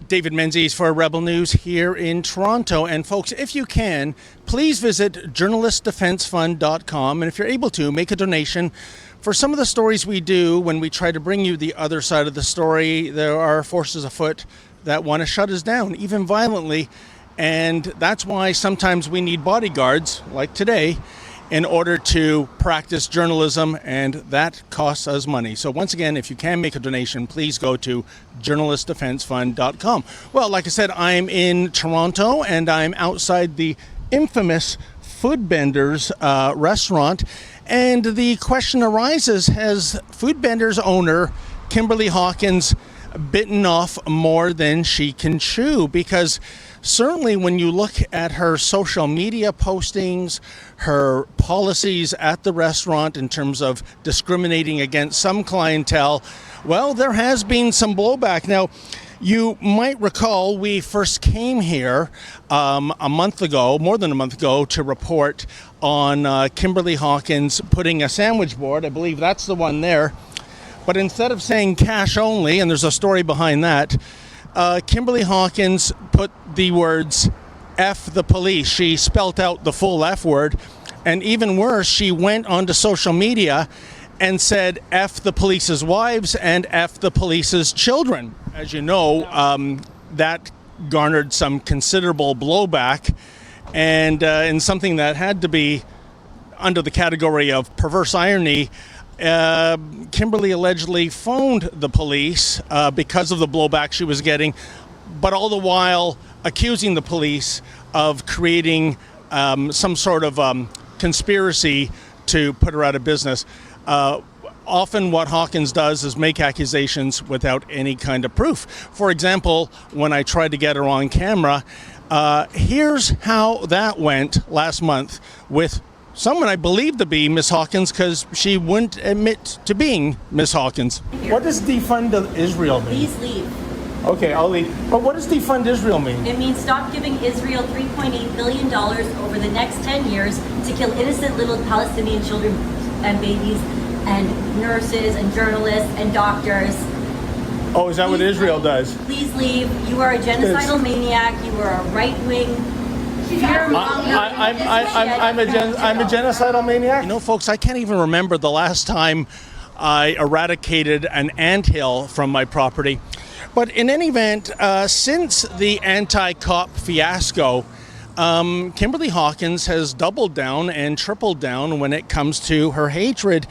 David Menzies for Rebel News here in Toronto. And folks, if you can, please visit journalistdefensefund.com. And if you're able to, make a donation. For some of the stories we do, when we try to bring you the other side of the story, there are forces afoot that want to shut us down, even violently. And that's why sometimes we need bodyguards, like today. in order to practice journalism, and that costs us money. So once again, if you can make a donation, please go to journalistdefensefund.com. Well, like I said, I'm in Toronto, and I'm outside the infamous Foodbenders restaurant, and the question arises, has Foodbenders owner Kimberly Hawkins bitten off more than she can chew? Because certainly when you look at her social media postings, her policies at the restaurant in terms of discriminating against some clientele, well, there has been some blowback. Now, you might recall we first came here a month ago, more than a month ago, to report on Kimberly Hawkins putting a sandwich board. I believe that's the one there. But instead of saying cash only, and there's a story behind that, Kimberly Hawkins put the words F the police. She spelt out the full F word. And even worse, she went onto social media and said F the police's wives and F the police's children. As you know, that garnered some considerable blowback, and in something that had to be under the category of perverse irony, Kimberly allegedly phoned the police because of the blowback she was getting, but all the while accusing the police of creating some sort of conspiracy to put her out of business. Often what Hawkins does is make accusations without any kind of proof. For example, when I tried to get her on camera, here's how that went last month with someone I believe to be Miss Hawkins, because she wouldn't admit to being Miss Hawkins. What does defund Israel mean? Please leave. Okay, I'll leave. But what does defund Israel mean? It means stop giving Israel $3.8 billion over the next 10 years to kill innocent little Palestinian children and babies and nurses and journalists and doctors. Oh, is that what Israel does? Please leave. You are a genocidal maniac. You are a right-wing I'm a genocidal maniac. You know, folks, I can't even remember the last time I eradicated an anthill from my property. But in any event, since the anti-cop fiasco, Kimberly Hawkins has doubled down and tripled down when it comes to her hatred.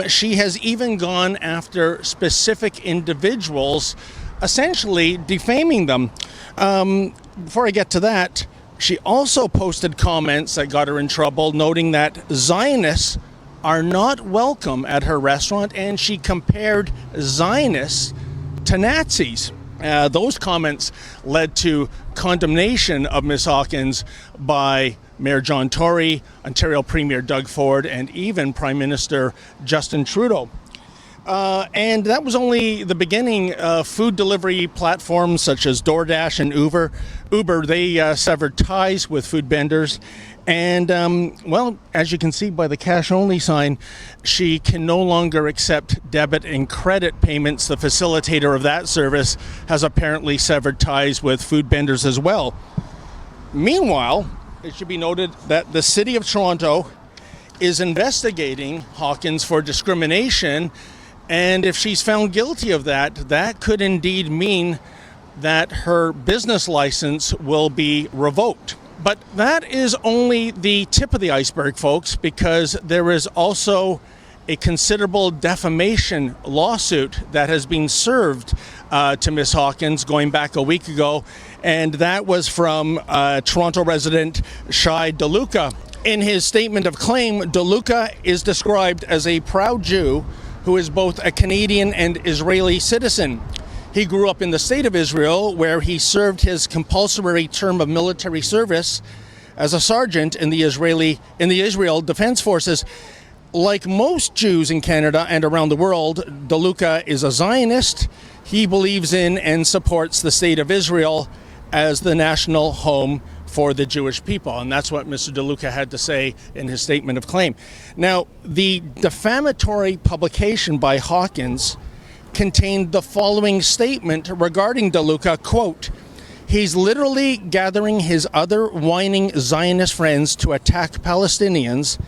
She has even gone after specific individuals, essentially defaming them. Before I get to that, she also posted comments that got her in trouble, noting that Zionists are not welcome at her restaurant, and she compared Zionists to Nazis. Those comments led to condemnation of Ms. Hawkins by Mayor John Tory, Ontario Premier Doug Ford, and even Prime Minister Justin Trudeau. And that was only the beginning. Food delivery platforms such as DoorDash and Uber, they severed ties with Foodbenders. And, well, as you can see by the cash-only sign, she can no longer accept debit and credit payments. The facilitator of that service has apparently severed ties with Foodbenders as well. Meanwhile, it should be noted that the City of Toronto is investigating Hawkins for discrimination, and if she's found guilty of that, that could indeed mean that her business license will be revoked. But that is only the tip of the iceberg, folks, because there is also a considerable defamation lawsuit that has been served to Ms. Hawkins going back a week ago, and that was from Toronto resident Shai DeLuca. In his statement of claim, DeLuca is described as a proud Jew who is both a Canadian and Israeli citizen. He grew up in the state of Israel, where he served his compulsory term of military service as a sergeant in the Israel Defense Forces. Like most Jews in Canada and around the world, DeLuca is a Zionist. He believes in and supports the state of Israel as the national home for the Jewish people. And that's what Mr. DeLuca had to say in his statement of claim. Now, the defamatory publication by Hawkins contained the following statement regarding DeLuca, quote, "He's literally gathering his other whining Zionist friends to attack Palestinians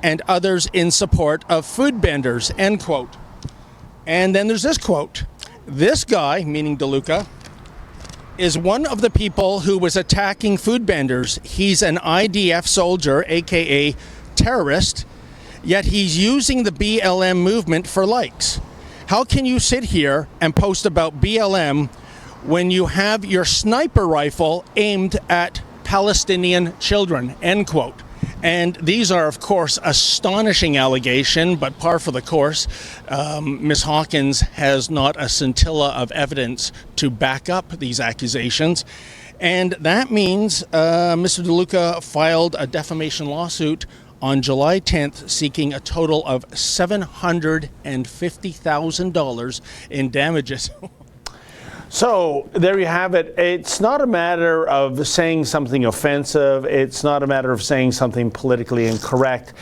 and others in support of Foodbenders," end quote. And then there's this quote, "This guy," meaning DeLuca, "is one of the people who was attacking Foodbenders. He's an IDF soldier, aka terrorist, yet he's using the BLM movement for likes. How can you sit here and post about BLM when you have your sniper rifle aimed at Palestinian children, end quote. And these are, of course, astonishing allegation, but par for the course. Ms. Hawkins has not a scintilla of evidence to back up these accusations. And that means Mr. DeLuca filed a defamation lawsuit on July 10th seeking a total of $750,000 in damages. So there you have it. It's not a matter of saying something offensive. It's not a matter of saying something politically incorrect.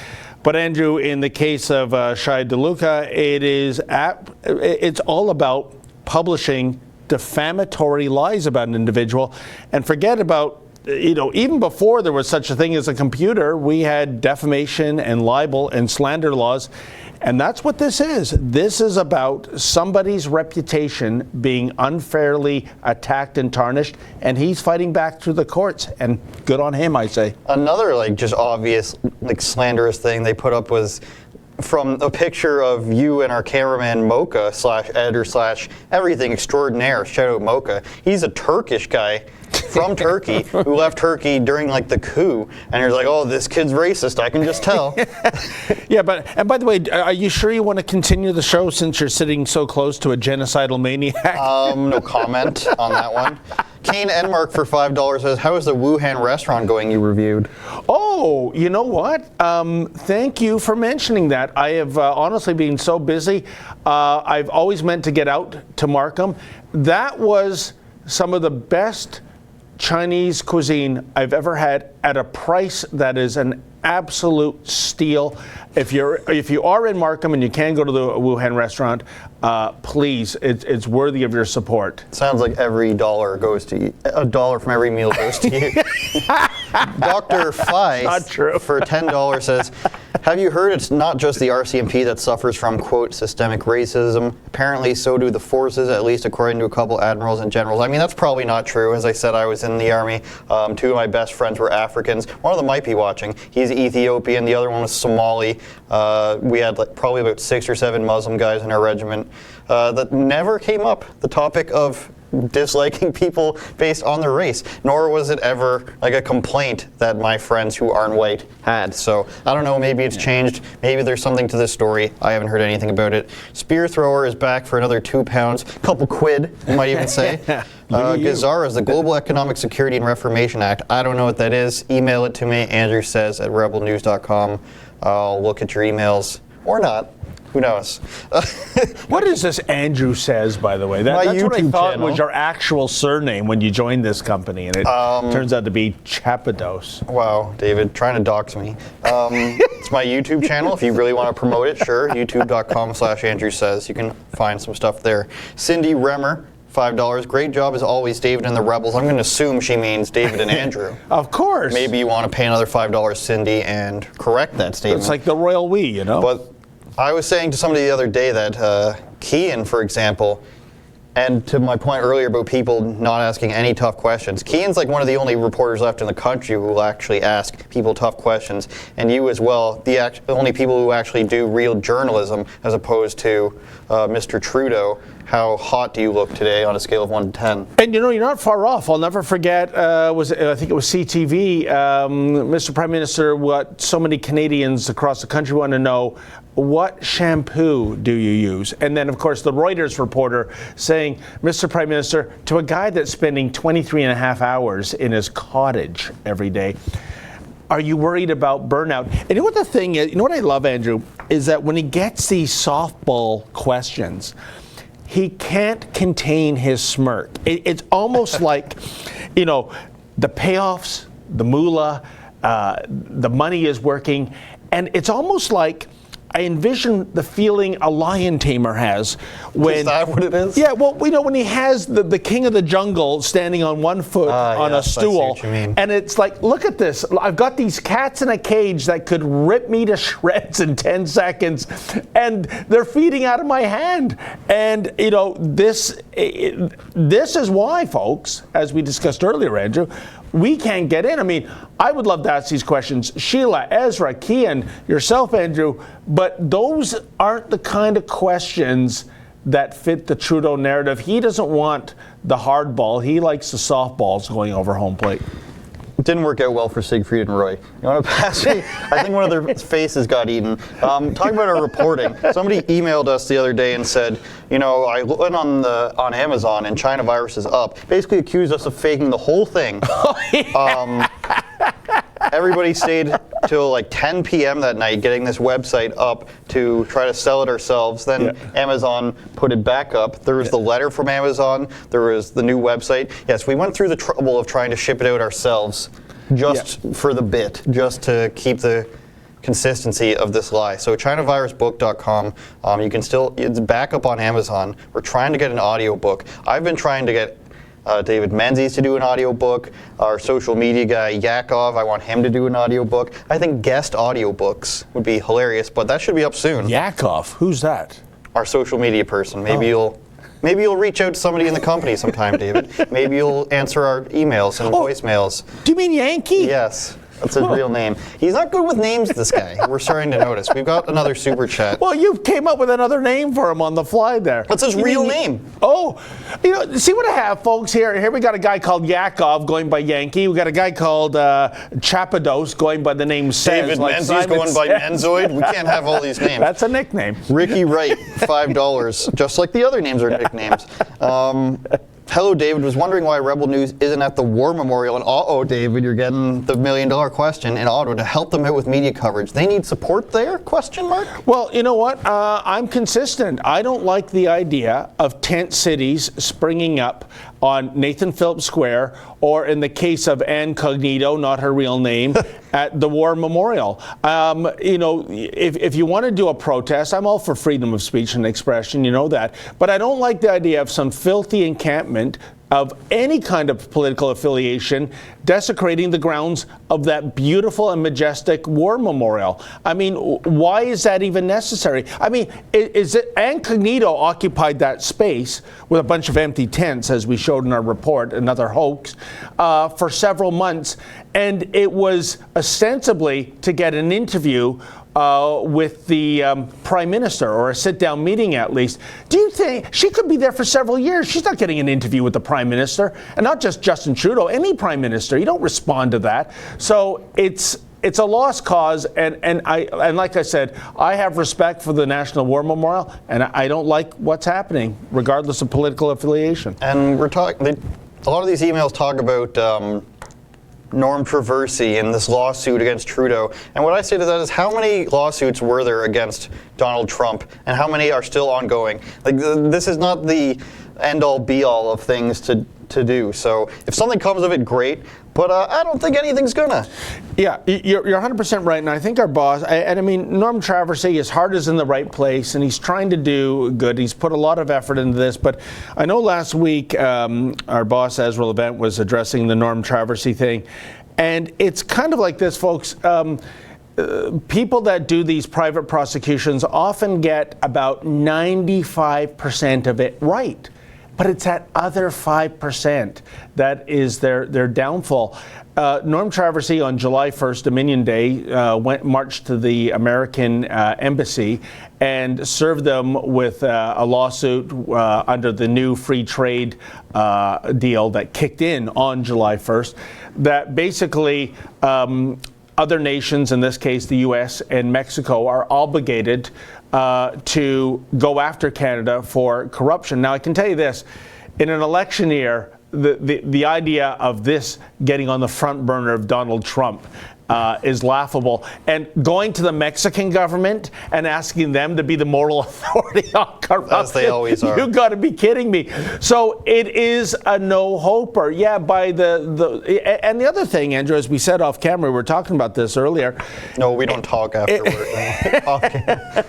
But Andrew, in the case of Shai DeLuca, it's all about publishing defamatory lies about an individual. And forget about, even before there was such a thing as a computer, we had defamation and libel and slander laws. And that's what this is. This is about somebody's reputation being unfairly attacked and tarnished, and he's fighting back through the courts. And good on him, I say. Another just obvious slanderous thing they put up was from a picture of you and our cameraman Mocha /editor/ everything extraordinaire. Shout out Mocha. He's a Turkish guy from Turkey who left Turkey during the coup, and you're like, oh, this kid's racist, I can just tell. Yeah, and by the way, are you sure you want to continue the show since you're sitting so close to a genocidal maniac? No comment on that one. Kane Enmark for $5 says, how is the Wuhan restaurant going you reviewed? Oh, you know what? Thank you for mentioning that. I have honestly been so busy. I've always meant to get out to Markham. That was some of the best Chinese cuisine I've ever had at a price that is an absolute steal. If you are in Markham and you can go to the Wuhan restaurant, please, it's worthy of your support. Sounds like every dollar goes to you. A dollar from every meal goes to you. Dr. Fye for $10 says, have you heard it's not just the RCMP that suffers from, quote, systemic racism? Apparently so do the forces, at least according to a couple admirals and generals. I mean, that's probably not true. As I said, I was in the Army. Two of my best friends were Africans. One of them might be watching. He's Ethiopian. The other one was Somali. We had probably about 6 or 7 Muslim guys in our regiment. That never came up, the topic of disliking people based on their race, nor was it ever a complaint that my friends who aren't white had. So I don't know, maybe it's changed. Maybe there's something to this story. I haven't heard anything about it. Spear thrower is back for another £2, couple quid, you might even say. Gazara's the Global Economic Security and Reformation Act. I don't know what that is. Email it to me, Andrew says at rebelnews.com. I'll look at your emails, or not. Who knows? What is this Andrew Says, by the way? That's YouTube what I thought channel. was your actual surname when you joined this company, and it turns out to be Chapados. Wow, David, trying to dox me. It's my YouTube channel. If you really want to promote it, sure. YouTube.com/Andrew Says. You can find some stuff there. Cindy Remmer, $5. Great job as always, David and the Rebels. I'm going to assume she means David and Andrew. Of course. Maybe you want to pay another $5, Cindy, and correct that statement. It's like the royal we, But I was saying to somebody the other day that Kean, for example, and to my point earlier about people not asking any tough questions, Kean's one of the only reporters left in the country who will actually ask people tough questions, and you as well, the only people who actually do real journalism as opposed to Mr. Trudeau. How hot do you look today on a scale of 1 to 10? And you're not far off. I'll never forget, I think it was CTV, Mr. Prime Minister, what so many Canadians across the country want to know, what shampoo do you use? And then, of course, the Reuters reporter saying, Mr. Prime Minister, to a guy that's spending 23 and a half hours in his cottage every day, are you worried about burnout? And you know what the thing is, what I love, Andrew, is that when he gets these softball questions, he can't contain his smirk. It's almost like, the payoffs, the moolah, the money is working, and it's almost like I envision the feeling a lion tamer has when. Is that what it is? Yeah, well, when he has the king of the jungle standing on one foot on a stool, and it's like, look at this. I've got these cats in a cage that could rip me to shreds in 10 seconds, and they're feeding out of my hand. And this is why, folks, as we discussed earlier, Andrew, we can't get in. I mean, I would love to ask these questions. Sheila, Ezra, Kian, yourself, Andrew, but those aren't the kind of questions that fit the Trudeau narrative. He doesn't want the hard ball. He likes the softballs going over home plate. It didn't work out well for Siegfried and Roy. You want to pass me? I think one of their faces got eaten. Talking about our reporting, somebody emailed us the other day and said, you know, I went on Amazon and China virus is up. Basically accused us of faking the whole thing. Everybody stayed till like 10 p.m. that night getting this website up to try to sell it ourselves. Then Amazon put it back up. There was the letter from Amazon. There was the new website. Yes, we went through the trouble of trying to ship it out ourselves just for the bit, just to keep the consistency of this lie. So ChinaVirusBook.com, you can still, it's back up on Amazon. We're trying to get an audiobook. I've been trying to get David Menzies to do an audiobook, our social media guy Yakov, I want him to do an audiobook. I think guest audiobooks would be hilarious, but that should be up soon. Yakov, who's that? Our social media person. Maybe you'll reach out to somebody in the company sometime, David. Maybe you'll answer our emails and voicemails. Do you mean Yankee? Yes. That's his real name. He's not good with names, this guy. We're starting to notice. We've got another super chat. Well, you came up with another name for him on the fly there. What's his real name? Oh, you know, see what I have, folks, here. Here we got a guy called Yakov going by Yankee. We got a guy called Chapados going by the name Says. David like Menzies going by Menzoid. We can't have all these names. That's a nickname. Ricky Wright, $5, just like the other names are nicknames. Hello, David. Was wondering why Rebel News isn't at the War Memorial. And uh-oh, David, you're getting the $1 million question in Ottawa to help them out with media coverage. They need support there? Question mark. Well, you know what? I'm consistent. I don't like the idea of tent cities springing up on Nathan Phillips Square, or in the case of Anne Cognito, not her real name, at the War Memorial. You know, if you want to do a protest, I'm all for freedom of speech and expression, you know that. But I don't like the idea of some filthy encampment of any kind of political affiliation desecrating the grounds of that beautiful and majestic war memorial. I mean, why is that even necessary? I mean, is it Anne Cognito occupied that space with a bunch of empty tents, as we showed in our report, another hoax, for several months, and it was ostensibly to get an interview with the Prime Minister, or a sit-down meeting at least. Do you think she could be there for several years? She's not getting an interview with the Prime Minister, and not just Justin Trudeau, any Prime Minister. You don't respond to that. So it's a lost cause, and like I said, I have respect for the National War Memorial, and I don't like what's happening, regardless of political affiliation. And we're talking. A lot of these emails talk about Norm Traversy and this lawsuit against Trudeau. And what I say to that is, how many lawsuits were there against Donald Trump, and how many are still ongoing? Like, this is not the end-all be-all of things to do. So if something comes of it, great. But I don't think anything's gonna. Yeah, you're 100% right, and I think our boss, and I mean, Norm Traversy, his heart is in the right place, and he's trying to do good. He's put a lot of effort into this, but I know last week our boss, Ezra Levent, was addressing the Norm Traversy thing, and it's kind of like this, folks. People that do these private prosecutions often get about 95% of it right. But it's that other 5% that is their downfall. Norm Traversy on July 1st, Dominion Day, marched to the American embassy and served them with a lawsuit under the new free trade deal that kicked in on July 1st, that basically other nations, in this case the U.S. and Mexico, are obligated to go after Canada for corruption. Now, I can tell you this, in an election year, the idea of this getting on the front burner of Donald Trump is laughable. And going to the Mexican government and asking them to be the moral authority on corruption. As they always are. You've got to be kidding me. So it is a no-hoper. Yeah, by and the other thing, Andrew, as we said off camera, we were talking about this earlier. No, we don't talk afterward.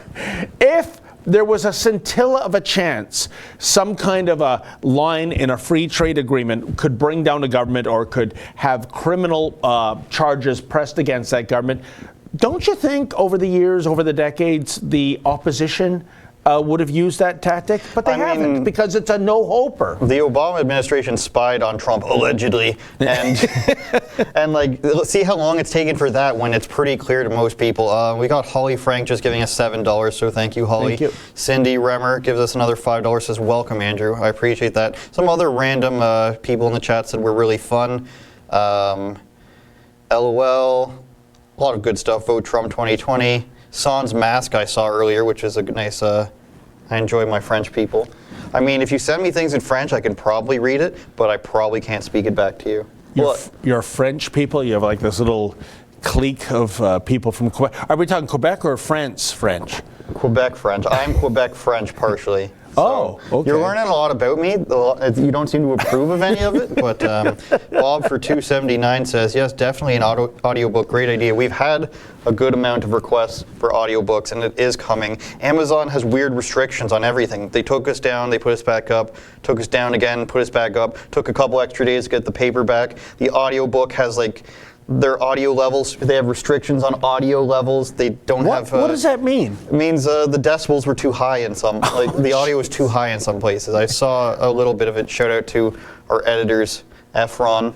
If there was a scintilla of a chance some kind of a line in a free trade agreement could bring down a government or could have criminal charges pressed against that government, don't you think over the years, over the decades, the opposition would have used that tactic, but they haven't because it's a no-hoper. The Obama administration spied on Trump allegedly, and and like see how long it's taken for that when it's pretty clear to most people. We got Holly Frank just giving us $7, so thank you, Holly. Thank you. Cindy Remmer gives us another $5. Says welcome, Andrew. I appreciate that. Some other random people in the chat said we're really fun. LOL. A lot of good stuff. Vote Trump 2020. Sans mask I saw earlier, which is a nice. I enjoy my French people. I mean, if you send me things in French, I can probably read it, but I probably can't speak it back to you. You're French people. You have like this little clique of people from Quebec. Are we talking Quebec or France French? Quebec French. I'm Quebec French partially. So okay. You're learning a lot about me. You don't seem to approve of any of it, but Bob for 279 says, yes, definitely an audiobook. Great idea. We've had a good amount of requests for audiobooks, and it is coming. Amazon has weird restrictions on everything. They took us down, they put us back up, took us down again, put us back up, took a couple extra days to get the paperback. The audiobook has like their audio levels. They have restrictions on audio levels. They don't have. What does that mean? It means the decibels were too high in some. Like the audio was too high in some places. I saw a little bit of it. Shout out to our editors, Efron,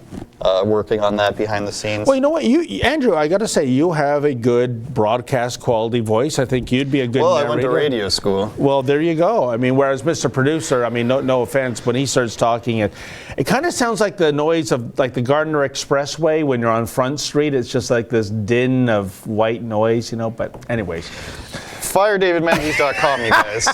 working on that behind the scenes. Well, you know what, Andrew, I got to say, you have a good broadcast quality voice. I think you'd be a good narrator. I went to radio school. Well, there you go. I mean, whereas Mr. Producer, I mean, no offense, when he starts talking, it kind of sounds like the noise of like the Gardner Expressway when you're on Front Street. It's just like this din of white noise, you know. But anyways. FireDavidMenzies.com, you guys.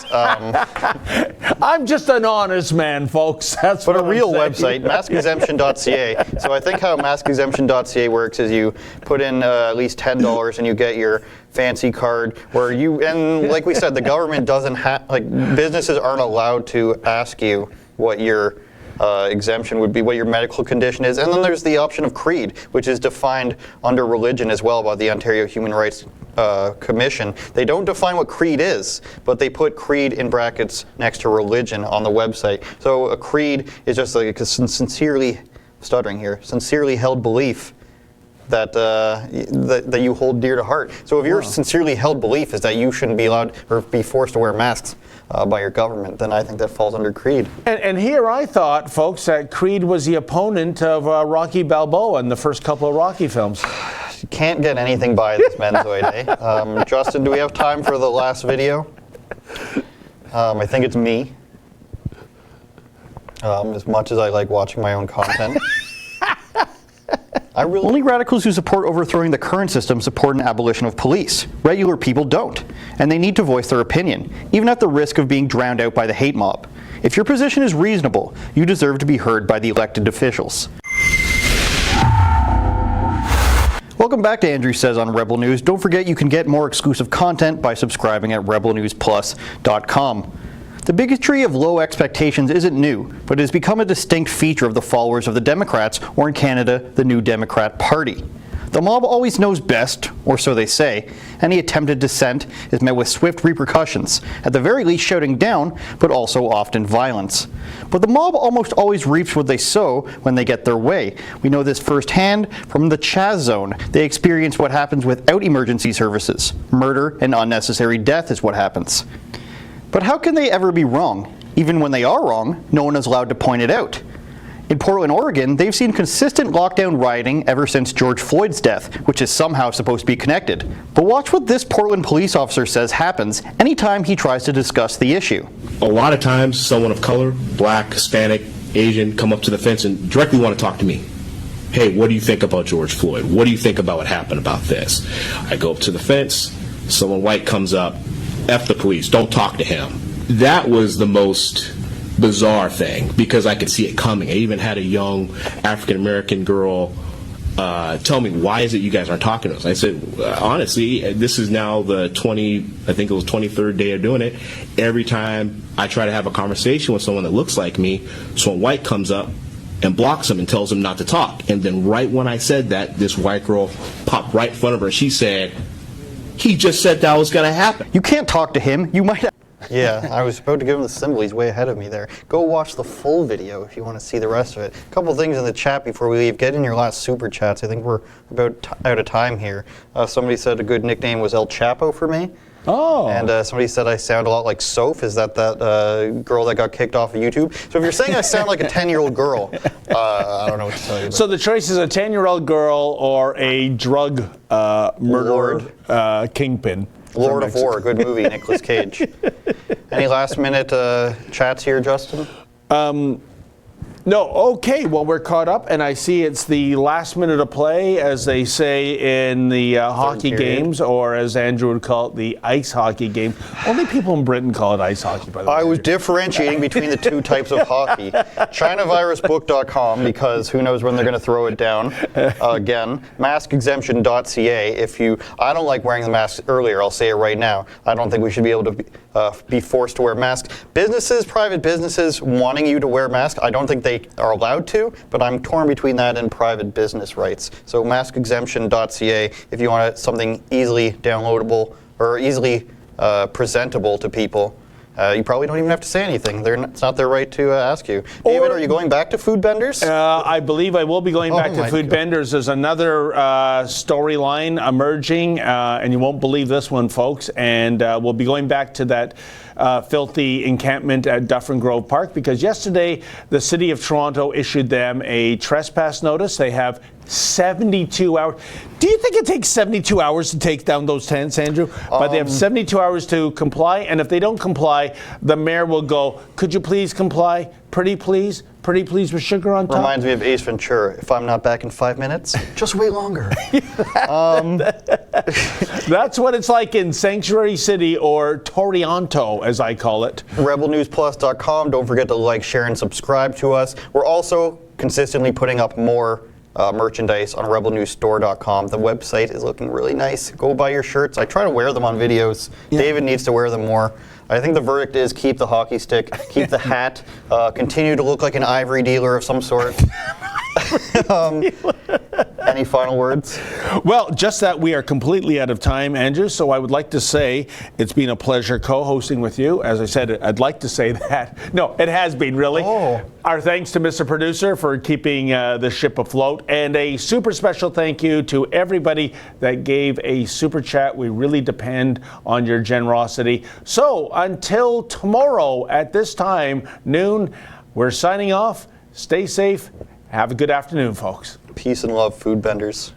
I'm just an honest man, folks. That's but what a real I'm website, maskexemption.ca. So I think how maskexemption.ca works is you put in at least $10 and you get your fancy card where and like we said, the government doesn't have, like businesses aren't allowed to ask you what your exemption would be, what your medical condition is. And then there's the option of creed, which is defined under religion as well by the Ontario Human Rights Commission. They don't define what creed is, but they put creed in brackets next to religion on the website. So a creed is just like a sincerely held belief that that you hold dear to heart. So if your sincerely held belief is that you shouldn't be allowed or be forced to wear masks by your government, then I think that falls under creed. And here I thought, folks, that Creed was the opponent of Rocky Balboa in the first couple of Rocky films. You can't get anything by this Menzoid, eh? Justin, do we have time for the last video? I think it's me. As much as I like watching my own content. Only radicals who support overthrowing the current system support an abolition of police. Regular people don't, and they need to voice their opinion, even at the risk of being drowned out by the hate mob. If your position is reasonable, you deserve to be heard by the elected officials. Welcome back to Andrew Says on Rebel News. Don't forget you can get more exclusive content by subscribing at rebelnewsplus.com. The bigotry of low expectations isn't new, but it has become a distinct feature of the followers of the Democrats, or in Canada, the New Democrat Party. The mob always knows best, or so they say. Any attempted dissent is met with swift repercussions, at the very least shouting down, but also often violence. But the mob almost always reaps what they sow when they get their way. We know this firsthand from the Chaz Zone. They experience what happens without emergency services. Murder and unnecessary death is what happens. But how can they ever be wrong? Even when they are wrong, no one is allowed to point it out. In Portland, Oregon, they've seen consistent lockdown rioting ever since George Floyd's death, which is somehow supposed to be connected. But watch what this Portland police officer says happens anytime he tries to discuss the issue. A lot of times, someone of color, black, Hispanic, Asian, come up to the fence and directly want to talk to me. Hey, what do you think about George Floyd? What do you think about what happened about this? I go up to the fence, someone white comes up, F the police, don't talk to him. That was the most bizarre thing because I could see it coming. I even had a young African-American girl tell me, why is it you guys aren't talking to us? I said, honestly, this is now the 23rd day of doing it. Every time I try to have a conversation with someone that looks like me, someone white comes up and blocks them and tells them not to talk. And then right when I said that, this white girl popped right in front of her and she said, he just said that was going to happen. You can't talk to him. You might have. Yeah, I was about to give him the symbol. He's way ahead of me there. Go watch the full video if you want to see the rest of it. A couple things in the chat before we leave. Get in your last super chats. I think we're about out of time here. Somebody said a good nickname was El Chapo for me. Oh. And somebody said I sound a lot like Soph. Is that girl that got kicked off of YouTube? So if you're saying I sound like a 10-year-old girl, I don't know what to tell you. So the choice is a 10-year-old girl or a drug murderer kingpin. Lord of War, good movie, Nicolas Cage. Any last-minute chats here, Justin? No, okay, well, we're caught up, and I see it's the last minute of play, as they say in the hockey period. games, or as Andrew would call it, the ice hockey game. Only people in Britain call it ice hockey, by the way. I was differentiating between the two types of hockey. ChinaVirusBook.com, because who knows when they're going to throw it down again. MaskExemption.ca. I don't like wearing the mask earlier, I'll say it right now. I don't think we should be able to be forced to wear masks. Businesses, private businesses wanting you to wear masks, I don't think they are allowed to, but I'm torn between that and private business rights. So maskexemption.ca if you want something easily downloadable or easily presentable to people. You probably don't even have to say anything. It's not their right to ask you. David, are you going back to food benders? I believe I will be going back to food benders. There's another storyline emerging, and you won't believe this one, folks. And we'll be going back to that filthy encampment at Dufferin Grove Park, because yesterday the City of Toronto issued them a trespass notice. They have 72 hours. Do you think it takes 72 hours to take down those tents, Andrew? But they have 72 hours to comply, and if they don't comply, the mayor will go, could you please comply? Pretty please with sugar on top? Reminds me of Ace Ventura. If I'm not back in 5 minutes, just wait longer. That's what it's like in Sanctuary City, or Toronto, as I call it. RebelNewsPlus.com. Don't forget to like, share, and subscribe to us. We're also consistently putting up more merchandise on RebelNewsStore.com. The website is looking really nice. Go buy your shirts. I try to wear them on videos. Yeah. David needs to wear them more. I think the verdict is keep the hockey stick, keep the hat, continue to look like an ivory dealer of some sort. Any final words? Well, just that we are completely out of time, Andrew, so I would like to say it's been a pleasure co-hosting with you. As I said, I'd like to say that. No, it has been, really. Oh. Our thanks to Mr. Producer for keeping the ship afloat, and a super special thank you to everybody that gave a super chat. We really depend on your generosity. So until tomorrow at this time, noon, we're signing off. Stay safe. Have a good afternoon, folks. Peace and love, food benders.